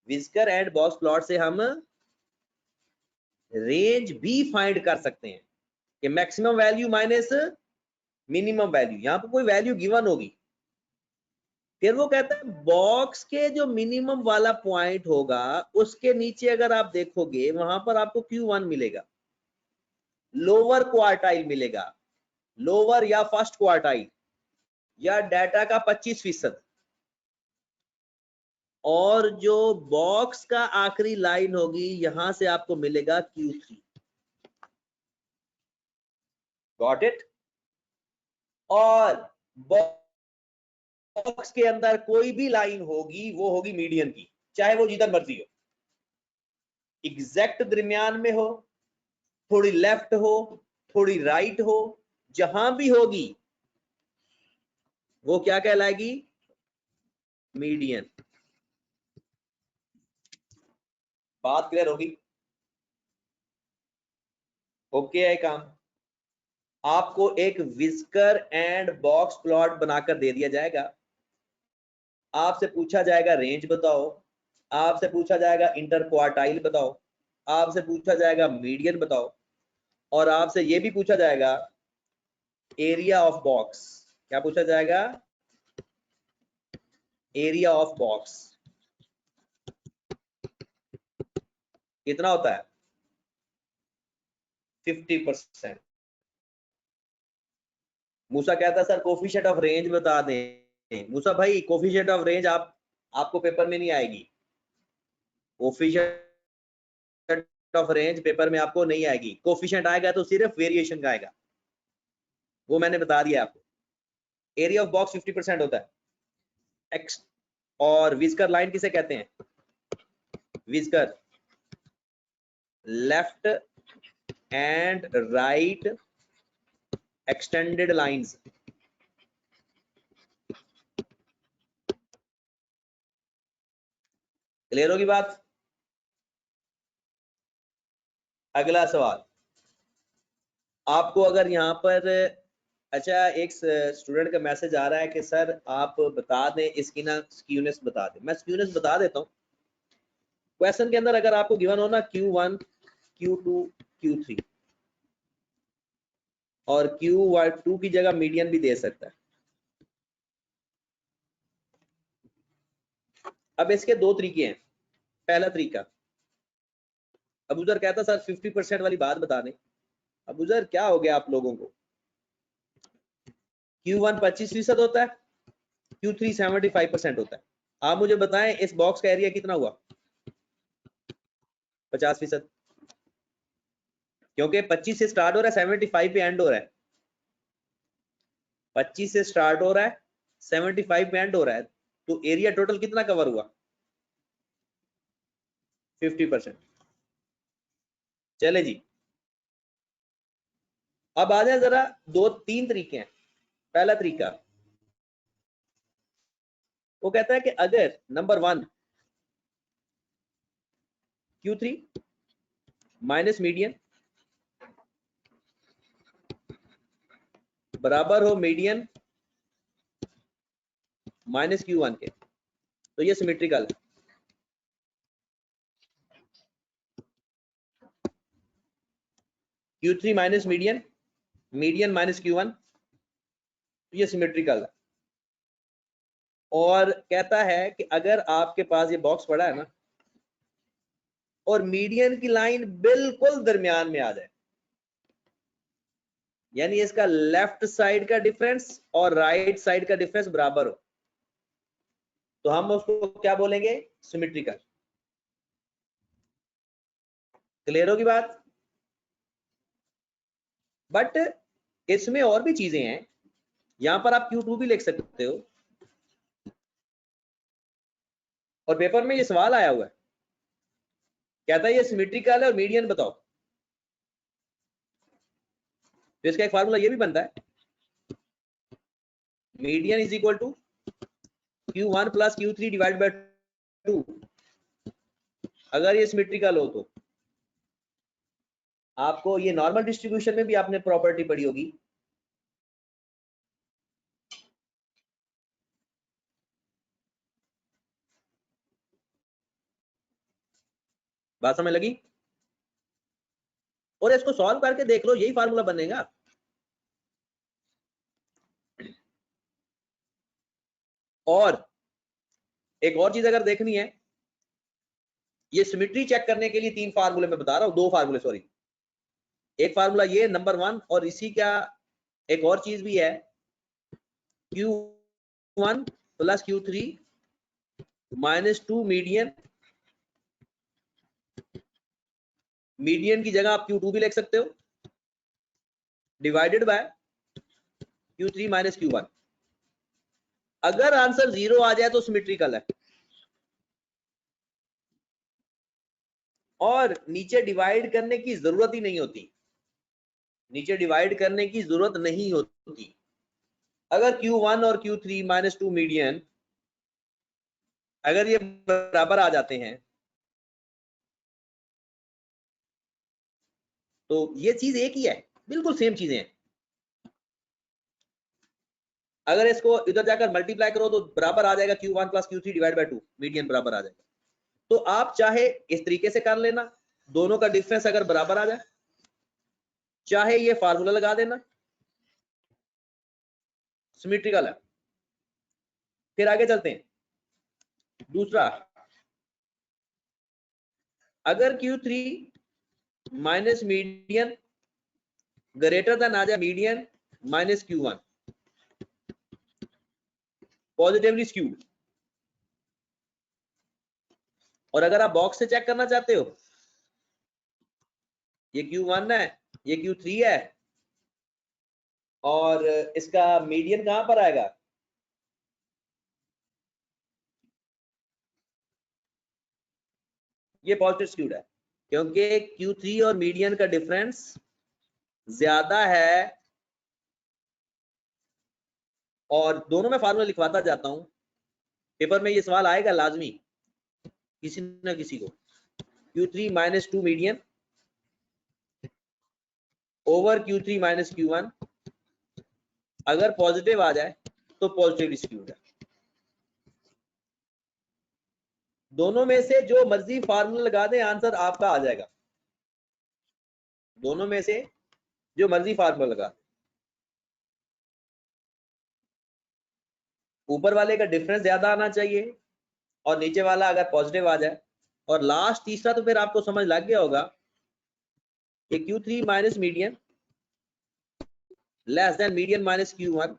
व्हिस्कर एंड बॉक्स प्लॉट से हम रेंज भी फाइंड कर सकते हैं कि maximum value minus minimum value. यहां पर कोई वैल्यू गिवन होगी, फिर वो कहता है बॉक्स के जो मिनिमम वाला पॉइंट होगा उसके नीचे अगर आप देखोगे वहां पर आपको Q1 मिलेगा, लोअर क्वार्टाइल मिलेगा, लोअर या फर्स्ट क्वार्टाइल, या डाटा का 25%। और जो बॉक्स का आखिरी लाइन होगी यहां से आपको मिलेगा Q3। Got it? और बॉक्स के अंदर कोई भी लाइन होगी वो होगी मीडियन की, चाहे वो जिधर मर्जी हो, एग्जैक्ट दरमियान में हो, थोड़ी लेफ्ट हो, थोड़ी राइट हो, जहां भी होगी वो क्या कहलाएगी? मीडियन। बात क्लियर होगी? ओके है काम। आपको एक व्हिस्कर एंड बॉक्स प्लॉट बनाकर दे दिया जाएगा, आपसे पूछा जाएगा रेंज बताओ, आपसे पूछा जाएगा इंटर क्वार्टाइल बताओ, आपसे पूछा जाएगा मीडियन बताओ, और आपसे यह भी पूछा जाएगा एरिया ऑफ बॉक्स। क्या पूछा जाएगा? एरिया ऑफ बॉक्स कितना होता है? 50%। मूसा कहता है सर कोफिशिएंट ऑफ रेंज बता दें। मूसा भाई कोफिशिएंट ऑफ रेंज आपको पेपर में नहीं आएगी, कोफिशिएंट ऑफ रेंज पेपर में आपको नहीं आएगी। कोफिशिएंट आएगा तो सिर्फ वेरिएशन का आएगा, वो मैंने बता दिया आपको। एरिया ऑफ बॉक्स 50% होता है। एक्स और व्हिस्कर लाइन किसे कहते हैं? Whisker left and right extended lines. Clear होगी बात? अगला सवाल आपको अगर यहाँ पर, अच्छा एक स्टूडेंट का मैसेज आ रहा है कि सर आप बता दें इसकी ना स्क्यूनेस बता दें। मैं स्क्यूनेस बता देता हूँ। क्वेश्चन के अंदर अगर आपको गिवन हो ना Q1, Q2, Q3 और Q2 की जगह मीडियन भी दे सकता है। अब इसके दो तरीके हैं। पहला तरीका, अबू जर कहता सर 50% वाली बात बता दें। अबू जर क्या हो गया आप लोगों को? Q1 25% होता है, Q3 75% होता है। आप मुझे बताएं इस बॉक्स का एरिया कितना हुआ? 50%, क्योंकि 25 से स्टार्ट हो रहा है, 75 पे एंड हो रहा है। 25 से स्टार्ट हो रहा है, 75 पे एंड हो रहा है, तो एरिया टोटल कितना कवर हुआ? 50%। चले जी, अब आ जाए जरा, दो तीन तरीके हैं। पहला तरीका वो कहता है कि अगर नंबर 1 Q3 माइनस मीडियन बराबर हो मीडियन माइनस Q1 के, तो ये सिमेट्रिकल है। Q3 minus median, median minus Q1, तो ये सिमेट्रिकल है। और कहता है कि अगर आपके पास ये बॉक्स पड़ा है ना और मीडियन की लाइन बिल्कुल दरमियान में आ जाए, यानी इसका लेफ्ट साइड का डिफरेंस और राइट साइड का डिफरेंस बराबर हो, तो हम उसको क्या बोलेंगे? सिमेट्रिकल। क्लियर होगी बात? बट इसमें और भी चीजें हैं। यहां पर आप Q2 भी लिख सकते हो और पेपर में ये सवाल आया हुआ है, कहता है ये सिमेट्रिकल है और मीडियन बताओ, तो इसका एक फार्मूला ये भी बनता है, median is equal to Q1 plus Q3 divide by 2। अगर ये सिमेट्रिकल हो तो आपको ये नॉर्मल डिस्ट्रीब्यूशन में भी आपने प्रॉपर्टी पढ़ी होगी, बात समझ लगी? और इसको सॉल्व करके देख लो, यही फार्मूला बनेगा। और एक और चीज अगर देखनी है, ये सिमेट्री चेक करने के लिए 3 फार्मूले मैं बता रहा हूं, 2 फार्मूले सॉरी, एक फार्मूला ये नंबर 1 और इसी का एक और चीज भी है, Q1 plus Q3 minus 2 median, median की जगह आप Q2 भी लिख सकते हो, divided by Q3 minus Q1। अगर आंसर 0 आ जाए तो सिमेट्रिकल है, और नीचे डिवाइड करने की जरूरत ही नहीं होती, नीचे डिवाइड करने की जरूरत नहीं होती। अगर Q1 और Q3 माइनस 2 मीडियन अगर ये बराबर आ जाते हैं तो ये चीज एक ही है, बिल्कुल सेम चीजें हैं। अगर इसको इधर जाकर मल्टीप्लाई करो तो बराबर आ जाएगा Q1 plus Q3 divide by 2, median बराबर आ जाएगा। तो आप चाहे इस तरीके से कर लेना, दोनों का डिफरेंस अगर बराबर आ जाए, चाहे ये फार्मूला लगा देना, सिमेट्रिकल है। फिर आगे चलते हैं, दूसरा, अगर Q3 minus median greater than आ जाए median minus Q1, positively skewed. और अगर आप बॉक्स से चेक करना चाहते हो, ये Q1 है, ये Q3 है, और इसका मीडियन कहां पर आएगा, ये पॉजिटिव स्क्यूड है, क्योंकि Q3 और मीडियन का डिफरेंस ज्यादा है। और दोनों में फार्मूला लिखवाता जाता हूं, पेपर में ये सवाल आएगा लाजमी किसी ना किसी को, Q3 minus 2 median over Q3 minus Q1, अगर पॉजिटिव आ जाए तो पॉजिटिव स्क्यूड है। दोनों में से जो मर्जी फार्मूला लगा दे, आंसर आपका आ जाएगा। दोनों में से जो मर्जी फार्मूला लगा दे, ऊपर वाले का डिफरेंस ज्यादा आना चाहिए और नीचे वाला अगर पॉजिटिव आ जाए। और लास्ट तीसरा तो फिर आपको समझ लग गया होगा कि Q3 minus median less than median minus Q1,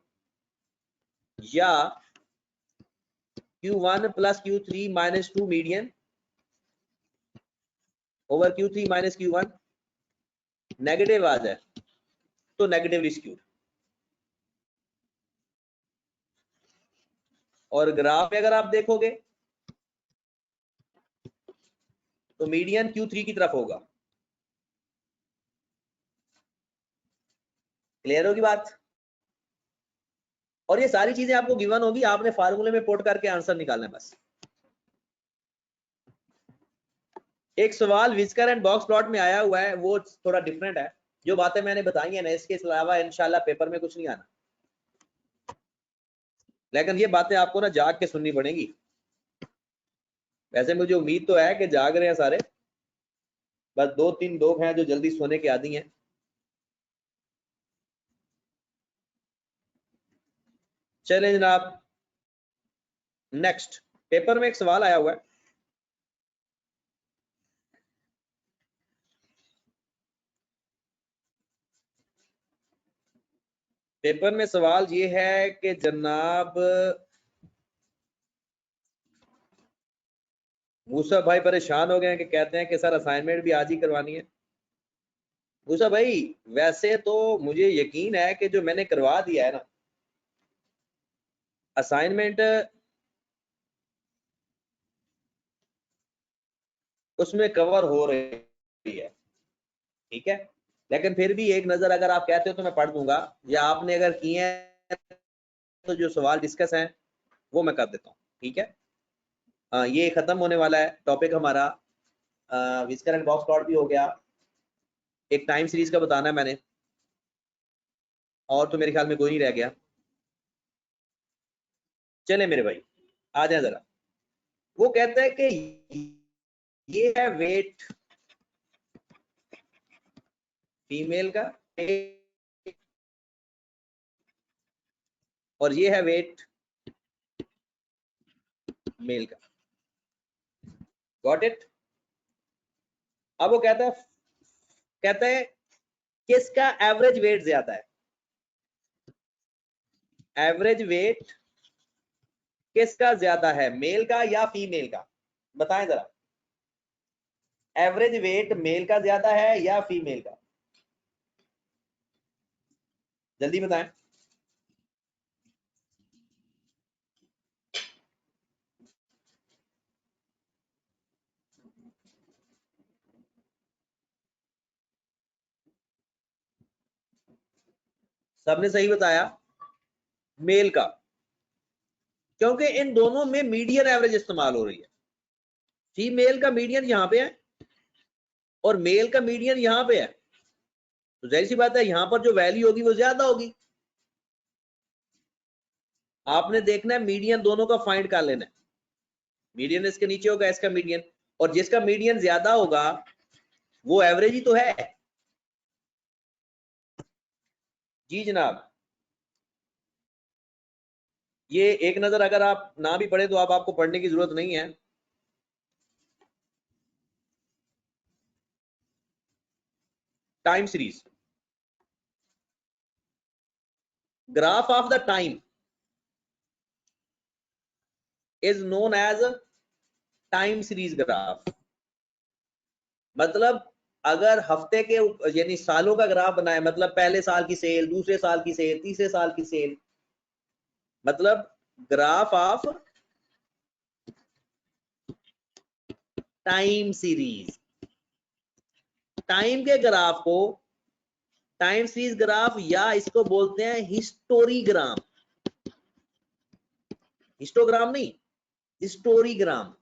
या Q1 plus Q3 minus 2 median over Q3 minus Q1 negative आ जाए तो नेगेटिवली स्क्यूड। और ग्राफ में अगर आप देखोगे तो मीडियन Q3 की तरफ होगा। क्लियर होगी बात? और ये सारी चीजें आपको गिवन होगी, आपने फार्मूले में पुट करके आंसर निकालना है बस। एक सवाल विस्कर एंड बॉक्स प्लॉट में आया हुआ है, वो थोड़ा डिफरेंट है। जो बातें मैंने बताई है ना, इसके अलावा इंशाल्लाह पेपर में कुछ नहीं आना, लेकिन ये बातें आपको ना जाग के सुननी पड़ेगी। वैसे मुझे उम्मीद तो है कि जाग रहे हैं सारे, बस 2-3 लोग हैं जो जल्दी सोने के आदी हैं। चले जनाब, नेक्स्ट पेपर में एक सवाल आया हुआ है, पेपर में सवाल ये है कि जनाब मूसा भाई परेशान हो गए हैं कि कहते हैं कि सर असाइनमेंट भी आज ही करवानी है। मूसा भाई वैसे तो मुझे यकीन है कि जो मैंने करवा दिया है ना असाइनमेंट, उसमें कवर हो रही है, ठीक है। लेकिन फिर भी एक नजर अगर आप कहते हो तो मैं पढ़ दूंगा, या आपने अगर किए हैं तो जो सवाल डिस्कस हैं वो मैं कर देता हूँ, ठीक है। ये खत्म होने वाला है टॉपिक हमारा। विस्कर एंड बॉक्स प्लॉट भी हो गया, एक टाइम सीरीज का बताना है मैंने, और तो मेरे ख्याल में कोई नहीं रह गया। चले मेरे भाई आ जाए जरा। वो कहते हैं कि ये है वेट फीमेल का और ये है वेट मेल का। Got it. अब वो कहता है किसका एवरेज वेट ज्यादा है, एवरेज वेट किसका ज्यादा है, मेल का या फीमेल का, बताएं जरा। एवरेज वेट मेल का ज्यादा है या फीमेल का, जल्दी बताएं। सबने सही बताया, मेल का, क्योंकि इन दोनों में मीडियन एवरेज इस्तेमाल हो रही है। फीमेल का मीडियन यहां पे है और मेल का मीडियन यहां पे है, तो जाहिर सी बात है यहां पर जो वैल्यू होगी वो ज्यादा होगी। आपने देखना है मीडियन दोनों का फाइंड कर लेना है। मीडियन इसके नीचे होगा, इसका मीडियन, और जिसका मीडियन ज्यादा होगा वो एवरेज ही तो है। जी जनाब, ये एक नजर अगर आप ना भी पढ़े तो आपको पढ़ने की जरूरत नहीं है। Time series, graph of the time is known as time series graph. मतलब अगर हफ्ते के यानी सालों का ग्राफ बनाए, मतलब पहले साल की सेल, दूसरे साल की सेल, तीसरे साल की सेल, मतलब graph of time series. Time के ग्राफ को टाइम सीरीज ग्राफ या इसको बोलते हैं हिस्टोरीग्राम। हिस्टोग्राम नहीं, हिस्टोरीग्राम।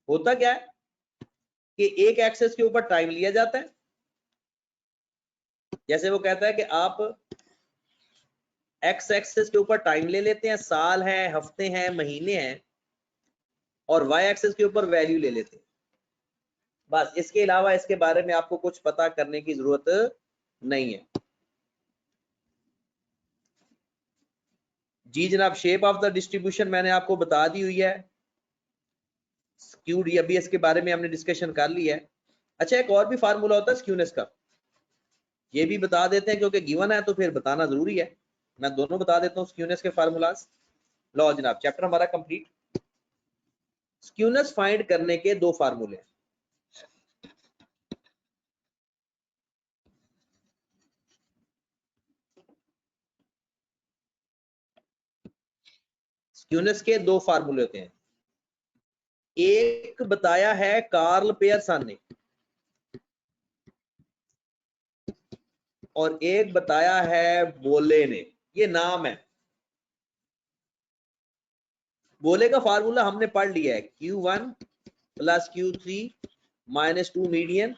होता क्या है कि एक एक्सेस के ऊपर टाइम लिया जाता है, जैसे वो कहता है कि आप एक्स एक्सेस के ऊपर टाइम ले लेते हैं, साल है, हफ्ते हैं, महीने हैं, और वाई एक्सेस के ऊपर वैल्यू ले लेते हैं। बस इसके अलावा इसके बारे में आपको कुछ पता करने की जरूरत नहीं है। जी जनाब, शेप ऑफ द डिस्ट्रीब्यूशन मैंने आपको बता दी हुई है। स्क्यूड अभी इसके बारे में हमने डिस्कशन कर लिया है। अच्छा, एक और भी फार्मूला होता है स्क्यूनेस का, ये भी बता देते हैं क्योंकि गिवन है तो फिर बताना जरूरी है। मैं दोनों बता देता हूँ स्क्यूनेस के फार्मूलाज। लो जनाब, चैप्टर हमारा कंप्लीट। स्क्यूनेस फाइंड करने के दो फार्मूले हैं। स्क्यूनेस के दो फार्मूले होते हैं। एक बताया है कार्ल पेयरसन ने और एक बताया है बोले ने। ये नाम है। बोले का फार्मूला हमने पढ़ लिया है, Q1 plus Q3 minus 2 median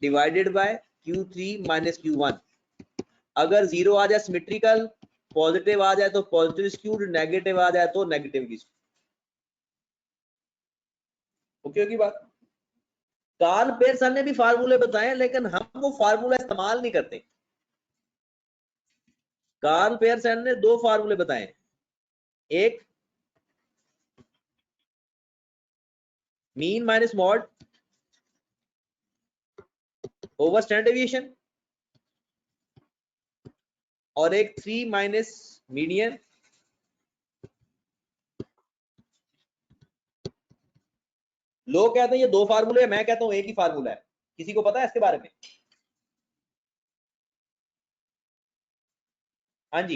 divided by Q3 minus Q1। अगर जीरो आ जाए सिमेट्रिकल, पॉजिटिव आ जाए तो पॉजिटिव स्क्यूड, नेगेटिव आ जाए तो नेगेटिव की। ओके होगी बात। कार्ल पेयरसन ने भी फार्मूले बताए लेकिन हम वो फार्मूला इस्तेमाल नहीं करते। कार्ल पेयरसन ने दो फार्मूले बताए, एक mean minus mod over standard deviation, और एक 3 माइनस मीडियन लोग कहते हैं ये दो फार्मूले है, मैं कहता हूं एक ही फार्मूला है। किसी को पता है इसके बारे में? हाँ जी,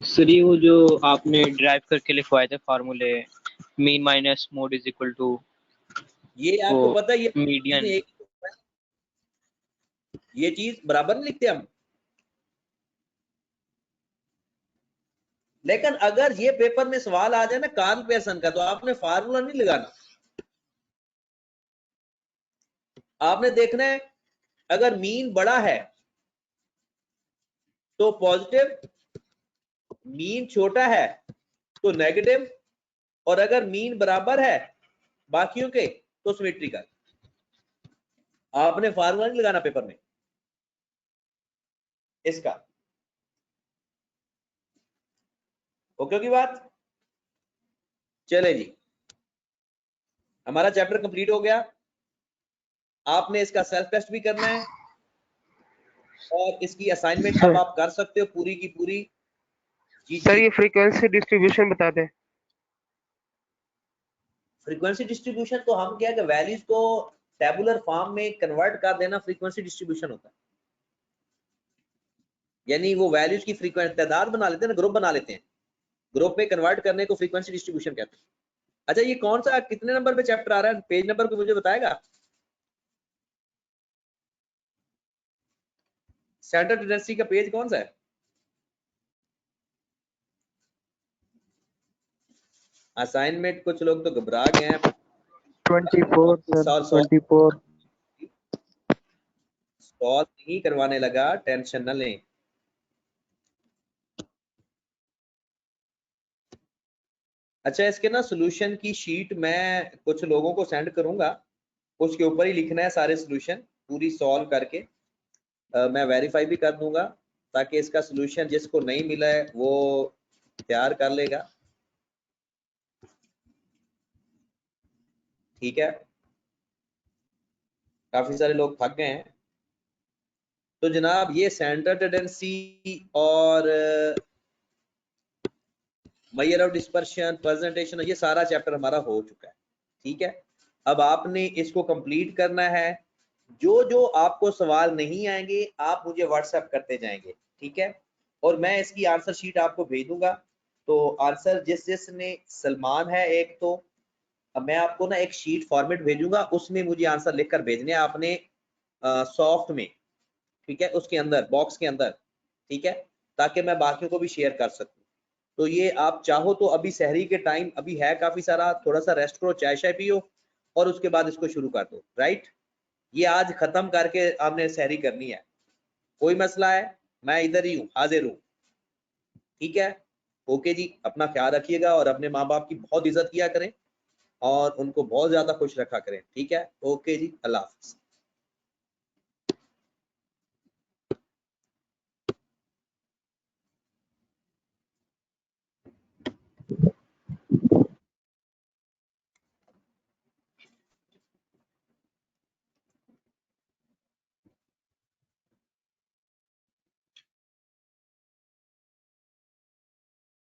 सर ये वो जो आपने ड्राइव करके लिखवाए थे फार्मूले, mean minus mode is equal to ये आपको वो पता है ये मीडियन। ये चीज बराबर नहीं लिखते हम, लेकिन अगर ये पेपर में सवाल आ जाए ना कॉन्पेशन का, तो आपने फार्मूला नहीं लगाना, आपने देखना है अगर मीन बड़ा है तो पॉजिटिव, मीन छोटा है तो नेगेटिव, और अगर मीन बराबर है बाकियों के तो सिमेट्रिकल। आपने फार्मूला नहीं लगाना पेपर में इसका। ओके की बात। चले जी, हमारा चैप्टर कंप्लीट हो गया। आपने इसका सेल्फ टेस्ट भी करना है और इसकी असाइनमेंट अब आप कर सकते हो पूरी की पूरी। जी सर जी, ये फ्रीक्वेंसी डिस्ट्रीब्यूशन बता दें। फ्रीक्वेंसी डिस्ट्रीब्यूशन तो हम क्या कि वैल्यूज को टेबुलर फॉर्म में कन्वर्ट कर देना फ्रीक्वेंसी डिस्ट्रीब्यूशन होता है। यानी वो वैल्यूज की फ्रीक्वेंसी तादाद बना लेते हैं ना, ग्रुप बना लेते हैं, ग्रुप में कन्वर्ट करने को फ्रीक्वेंसी डिस्ट्रीब्यूशन कहते हैं। अच्छा ये कौन सा कितने नंबर पे चैप्टर आ रहा है, पेज नंबर को मुझे बताएगा? सेंटर टेंडेंसी का पेज कौन सा है? असाइनमेंट कुछ लोग तो घबरा गए हैं। 24 सर, 24। सॉल्व नहीं करवाने लगा, टेंशन न लें। अच्छा इसके ना सॉल्यूशन की शीट मैं कुछ लोगों को सेंड करूंगा, उसके ऊपर ही लिखना है सारे सॉल्यूशन पूरी सॉल्व करके। मैं वेरीफाई भी कर दूंगा ताकि इसका सॉल्यूशन जिसको नहीं मिला है वो तैयार कर लेगा। ठीक है, काफी सारे लोग थक गए हैं। तो जनाब ये सेंटर टेंडेंसी और मेजर ऑफ डिस्पर्शन, प्रेजेंटेशन, ये सारा चैप्टर हमारा हो चुका है। ठीक है, अब आपने इसको कंप्लीट करना है। जो जो आपको सवाल नहीं आएंगे आप मुझे व्हाट्सएप करते जाएंगे, ठीक है, और मैं इसकी आंसर शीट आपको भेज दूंगा। तो आंसर जिसने सलमान है एक, तो अब मैं आपको ना एक शीट फॉर्मेट भेजूंगा, उसमें मुझे आंसर लिखकर भेजने हैं आपने सॉफ्ट में, ठीक है, उसके अंदर बॉक्स के अंदर, ठीक है, ताकि मैं बाकियों को भी शेयर कर सकूं। तो ये आप चाहो तो अभी सहरी के टाइम अभी है काफी सारा, थोड़ा सा रेस्ट करो, चाय शाय पियो और उसके बाद इसको शुरू कर दो। राइट, ये आज खत्म करके आपने सहरी करनी है। कोई मसला है, मैं इधर ही हूँ, हाजिर हूँ। ठीक है, ओके जी, अपना ख्याल रखिएगा और अपने माँ बाप की बहुत इज्जत किया करें और उनको बहुत ज्यादा खुश रखा करें। ठीक है, ओके जी, अल्लाह हाफिज।